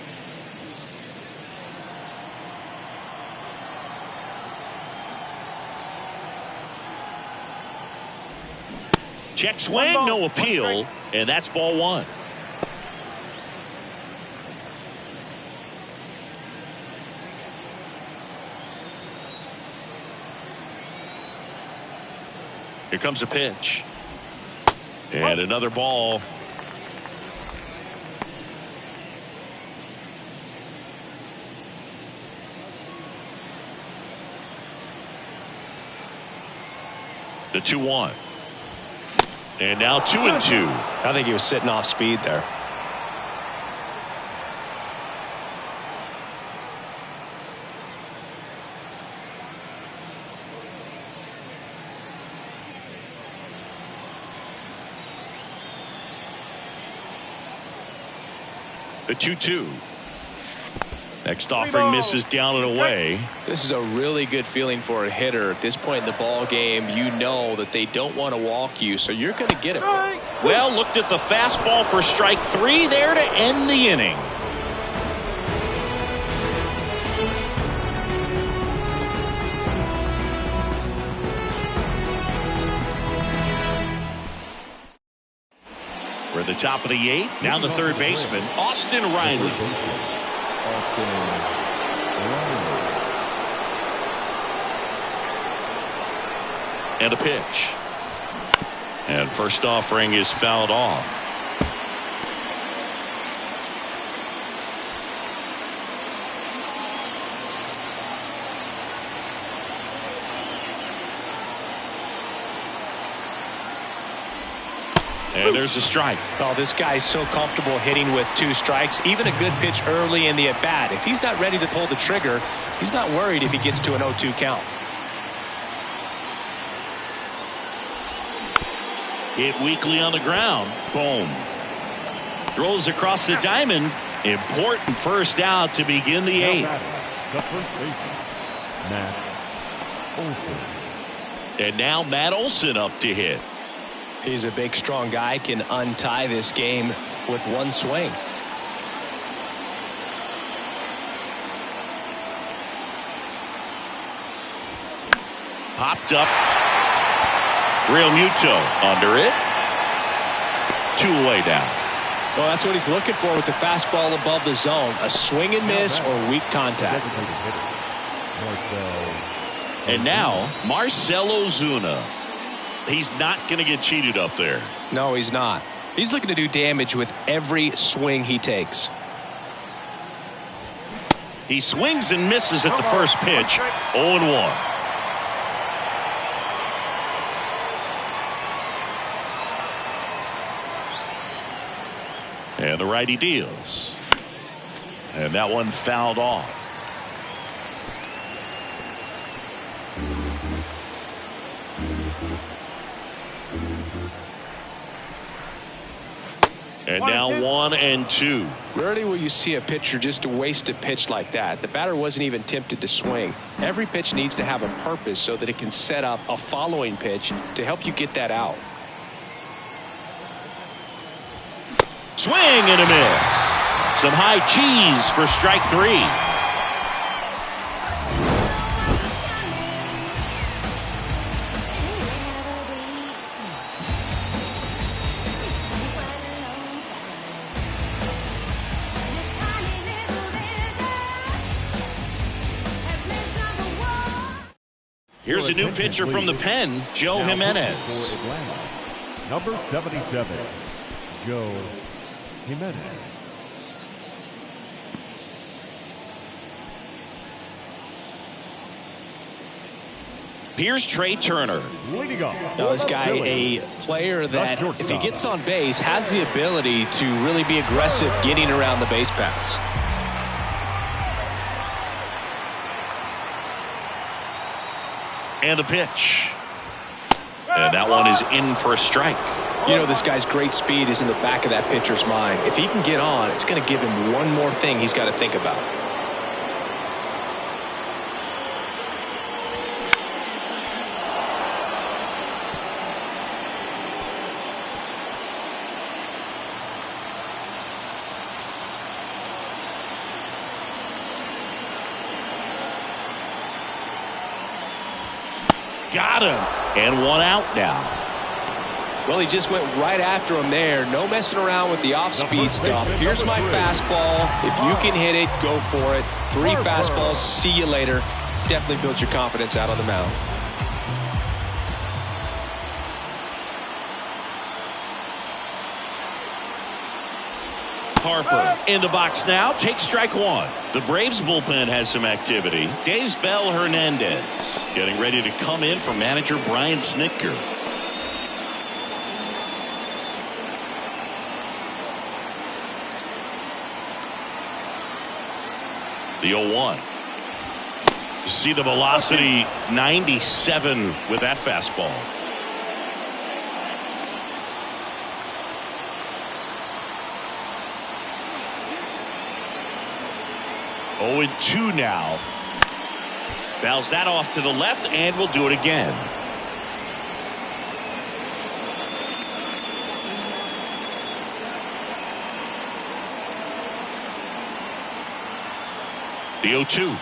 Check swing, no appeal, and that's ball one. Here comes a pitch. And another ball. The 2-1. And now 2-2. I think he was sitting off speed there. The 2-2. Next offering misses down and away. This is a really good feeling for a hitter at this point in the ball game. You know that they don't want to walk you, so you're going to get it. Well, looked at the fastball for strike three there to end the inning. We're at the top of the eighth. Now the third baseman, Austin Riley. And a pitch. And first offering is fouled off. And there's a strike. Oh, this guy's so comfortable hitting with 2 strikes. Even a good pitch early in the at-bat. If he's not ready to pull the trigger, he's not worried if he gets to an 0-2 count. Hit weakly on the ground. Boom. Throws across the diamond. Important first out to begin the eighth. The first baseman, Matt Olson. And now Matt Olson up to hit. He's a big, strong guy, can untie this game with one swing. Popped up. Real Muto under it. 2 away down. Well, that's what he's looking for with the fastball above the zone. A swing and miss or weak contact. And now Marcell Ozuna. He's not going to get cheated up there. No, he's not. He's looking to do damage with every swing he takes. He swings and misses at the first pitch. 0-1. And the righty deals. And that one fouled off. And now 1-2. Rarely will you see a pitcher just waste a pitch like that. The batter wasn't even tempted to swing. Every pitch needs to have a purpose so that it can set up a following pitch to help you get that out. Swing and a miss. Some high cheese for strike 3. Here's a new pitcher from the pen, Joe Jimenez. Number 77, Joe Jimenez. Here's Trey Turner. Now this guy, a player that if he gets on base has the ability to really be aggressive getting around the base paths. And a pitch. And that one is in for a strike. You know, this guy's great speed is in the back of that pitcher's mind. If he can get on, it's going to give him one more thing he's got to think about. Got him. And one out now. Well, he just went right after him there. No messing around with the off-speed stuff. Here's my fastball. If you can hit it, go for it. 3 fastballs. See you later. Definitely builds your confidence out on the mound. Harper in the box now. Takes strike one. The Braves bullpen has some activity. Daysbel Hernandez getting ready to come in for manager Brian Snitker. The 0-1. See the velocity, 97 with that fastball. Oh, 2 now. Fouls that off to the left, and we'll do it again. The 0-2.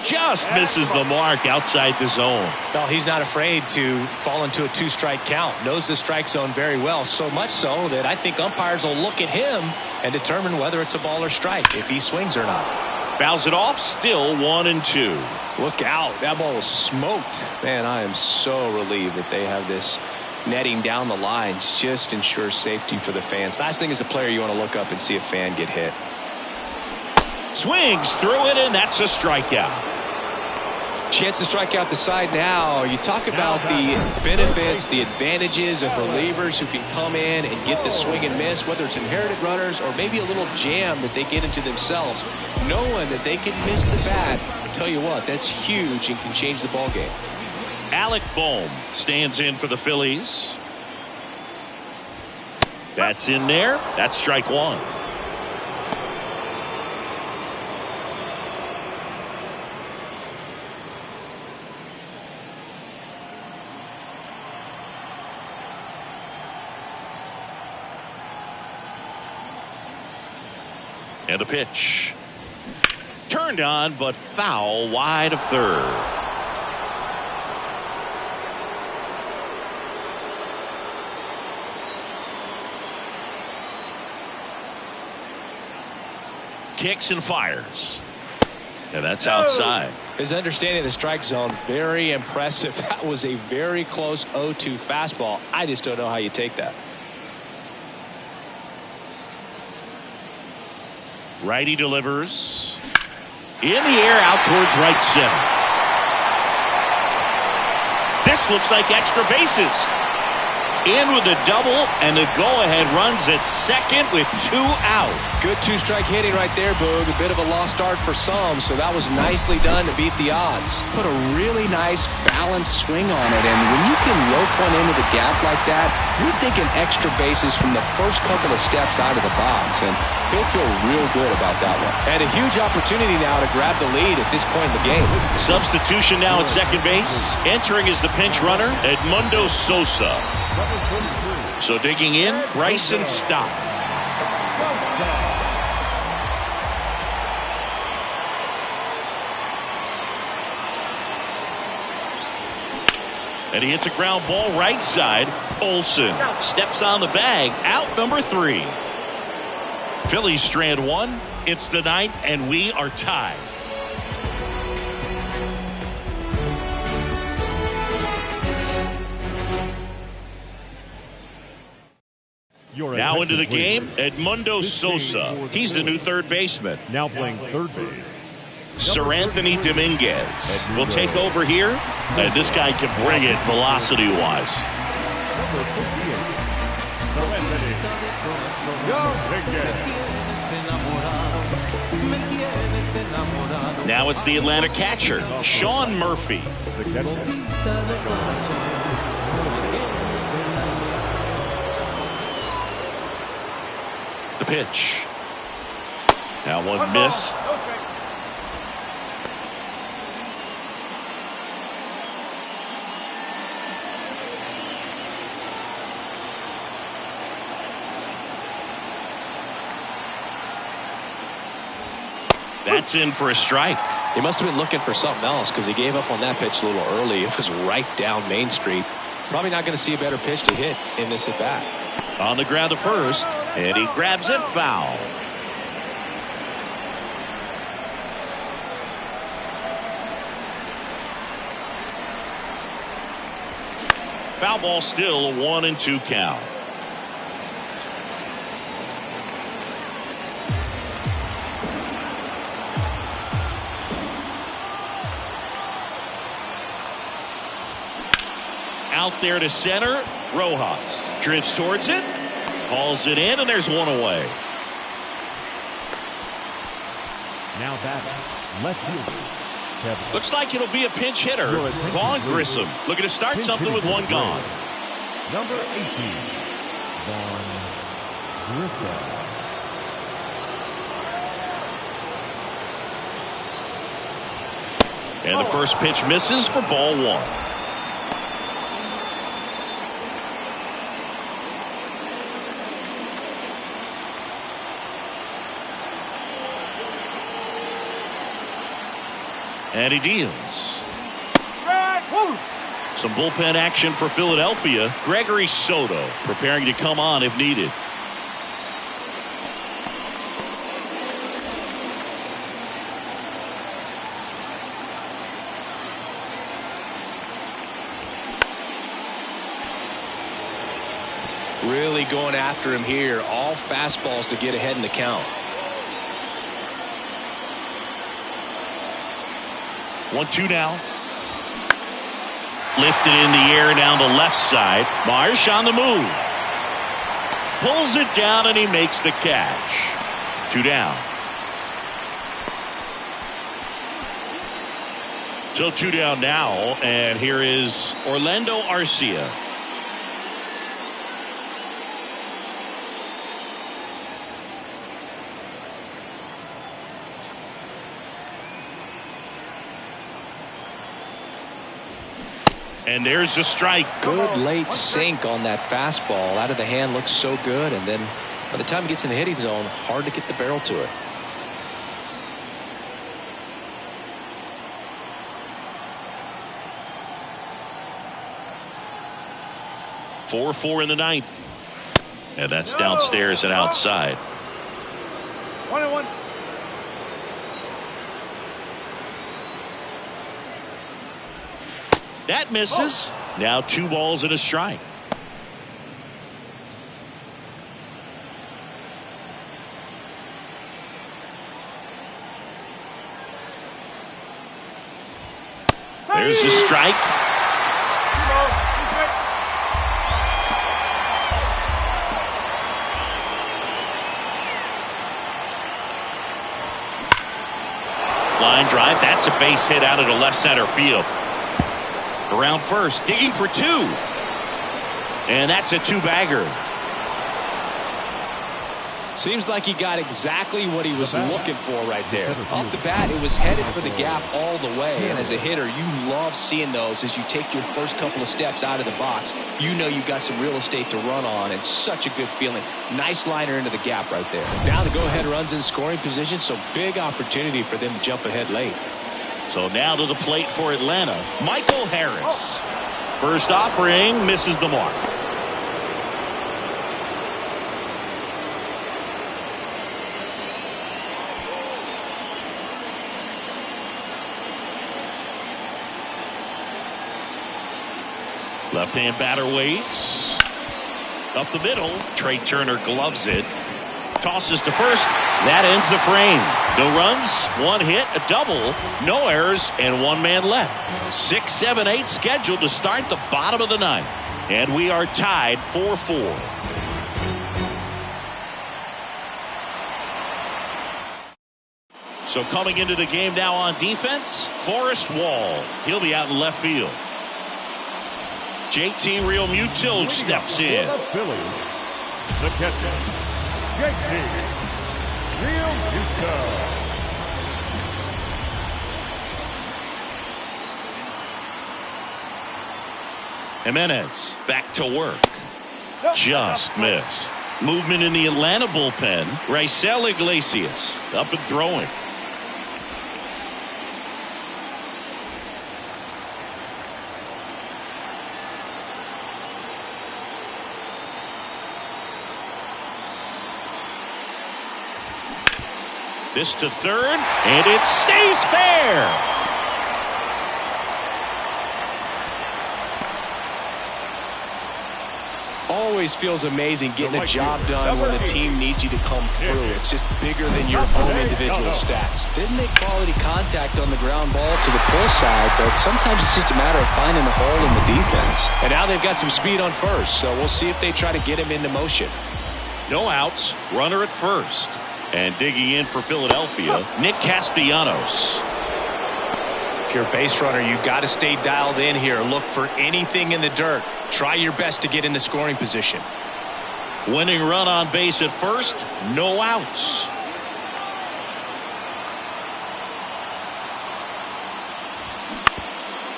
Just misses the mark outside the zone. Well, he's not afraid to fall into a 2-strike count. Knows the strike zone very well, so much so that I think umpires will look at him and determine whether it's a ball or strike, if he swings or not. Fouls it off, still 1-2. Look out. That ball was smoked. Man, I am so relieved that they have this netting down the lines. Just ensures safety for the fans. Last thing as a player, you want to look up and see a fan get hit. Swings through it, and that's a strikeout. Chance to strike out the side now. You talk about the benefits, the advantages of relievers who can come in and get the swing and miss, whether it's inherited runners or maybe a little jam that they get into themselves. Knowing that they can miss the bat, I'll tell you what, that's huge and can change the ball game. Alec Bohm stands in for the Phillies. That's in there. That's strike one. And a pitch. Turned on, but foul wide of third. Kicks and fires. And that's outside. His understanding of the strike zone, very impressive. That was a very close 0-2 fastball. I just don't know how you take that. Righty delivers. In the air out towards right center. This looks like extra bases. In with a double, and the go-ahead runs at second with 2 out. Good 2-strike hitting right there, Boog. A bit of a lost start for some, so that was nicely done to beat the odds. Put a really nice balanced swing on it, and when you can rope one into the gap like that, you're thinking extra bases from the first couple of steps out of the box, and he'll feel real good about that one. And a huge opportunity now to grab the lead at this point in the game. Substitution now at second base. Entering as the pinch runner, Edmundo Sosa. So digging in, Bryson Stott. And he hits a ground ball right side. Olsen steps on the bag. Out number 3. Phillies strand 1. It's the 9th, and we are tied. Now into the game, Edmundo Sosa. He's the new third baseman. Now playing third base. Sir Anthony Dominguez will take over here. And this guy can bring it velocity-wise. Number 58, Sir Anthony Dominguez. Now it's the Atlanta catcher, Sean Murphy. The catcher. The pitch. Now one missed. That's in for a strike. He must have been looking for something else because he gave up on that pitch a little early. It was right down Main Street. Probably not going to see a better pitch to hit in this at bat. On the ground to first, and he grabs it foul. Foul ball, still a 1-2 count. Out there to center, Rojas drifts towards it, hauls it in, and there's one away. Now batting, left fielder, Kevin. Looks like it'll be a pinch hitter, Vaughn Grissom, looking to start something with one gone. Number 18, Vaughn Grissom. And the first pitch misses for ball one. And he deals. Some bullpen action for Philadelphia. Gregory Soto preparing to come on if needed. Really going after him here. All fastballs to get ahead in the count. 1-2 now. Lifted in the air down the left side. Marsh on the move. Pulls it down and he makes the catch. 2 down. So 2 down now, and here is Orlando Arcia. And there's a strike. Good late sink on that fastball. Out of the hand, looks so good. And then by the time it gets in the hitting zone, hard to get the barrel to it. Four in the ninth. And that's downstairs and outside. 1-1. That misses. Now 2 balls and a strike. There's a strike. Line drive. That's a base hit out of the left center field. Around first, digging for 2. And that's a 2-bagger. Seems like he got exactly what he was looking for right there. Off the bat, it was headed for the gap all the way. And as a hitter, you love seeing those as you take your first couple of steps out of the box. You know you've got some real estate to run on, and such a good feeling. Nice liner into the gap right there. Now the go-ahead runs in scoring position, so big opportunity for them to jump ahead late. So now to the plate for Atlanta, Michael Harris. First offering, misses the mark. Left-hand batter waits. Up the middle, Trey Turner gloves it. Tosses to first. That ends the frame. No runs, 1 hit, a double, no errors, and 1 man left. 6, 7, 8 scheduled to start the bottom of the ninth. And we are tied 4-4. So coming into the game now on defense, Forrest Wall. He'll be out in left field. JT Realmuto steps in. For the Phillies, the catcher, JT Realmuto. Jimenez back to work. Just missed. Movement in the Atlanta bullpen. Raisel Iglesias up and throwing. This to third, and it stays fair. Always feels amazing getting a job done when the team needs you to come through. It's just bigger than your own individual stats. Didn't make quality contact on the ground ball to the pull side, but sometimes it's just a matter of finding the hole in the defense. And now they've got some speed on first, so we'll see if they try to get him into motion. No outs, runner at first. And digging in for Philadelphia, Nick Castellanos. If you're a base runner, you've got to stay dialed in here. Look for anything in the dirt. Try your best to get in the scoring position. Winning run on base at first, no outs.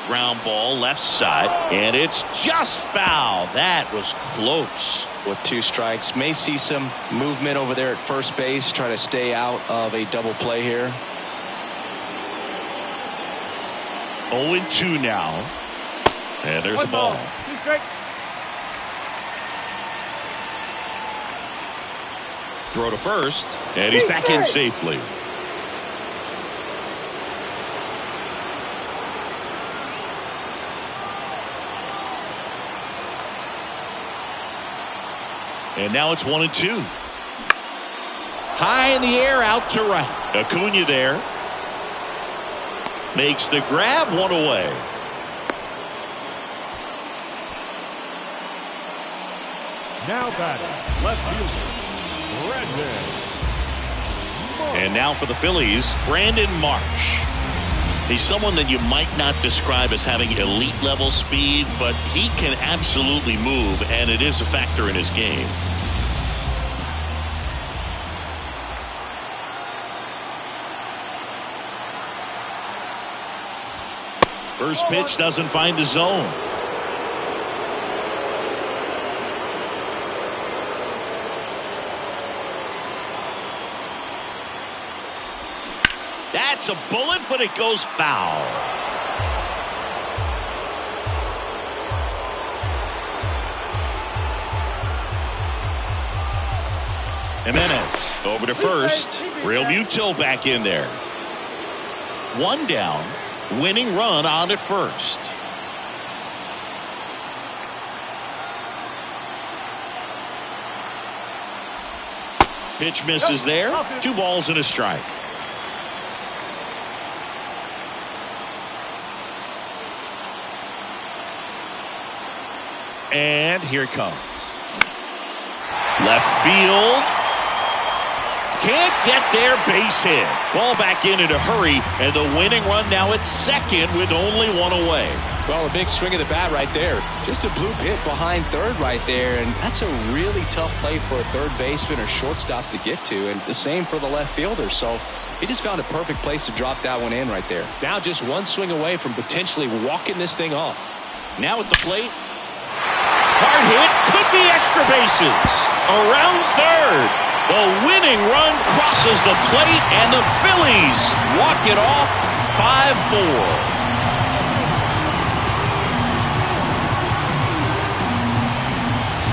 Ground ball left side, and it's just foul. That was close. With 2 strikes, may see some movement over there at first base. Try to stay out of a double play here. 0-2 now. And there's a ball. Throw to first, and he's back in safely. And now it's 1-2. High in the air, out to right. Acuna there. Makes the grab, 1 away. Now batting, left fielder, Brandon. And now for the Phillies, Brandon Marsh. He's someone that you might not describe as having elite level speed, but he can absolutely move, and it is a factor in his game. First pitch doesn't find the zone. That's a bullet, but it goes foul. Jimenez over to first. Real Muto back in there. 1 down. Winning run on at first. Pitch misses there. 2 balls and a strike. And here it comes. Left field. Can't get there, base hit. Ball back in a hurry, and the winning run now at second with only 1 away. Well, a big swing of the bat right there. Just a bloop hit behind third right there, and that's a really tough play for a third baseman or shortstop to get to, and the same for the left fielder. So he just found a perfect place to drop that one in right there. Now just 1 swing away from potentially walking this thing off. Now at the plate. Hard hit, could be extra bases. Around third. The winning run crosses the plate, and the Phillies walk it off 5-4.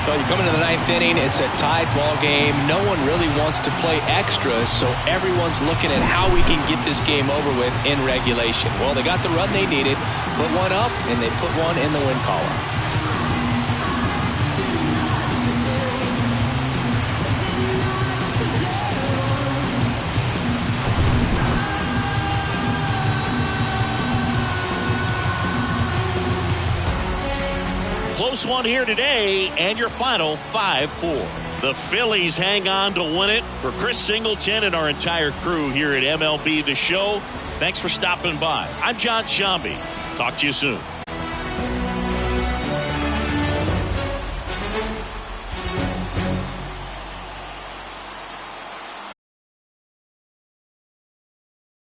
Well, you come into the 9th inning, it's a tied ball game. No one really wants to play extras, so everyone's looking at how we can get this game over with in regulation. Well, they got the run they needed, put 1 up, and they put 1 in the win column. Close one here today, and your final 5-4. The Phillies hang on to win it. For Chris Singleton and our entire crew here at MLB The Show, thanks for stopping by. I'm John Shambi. Talk to you soon.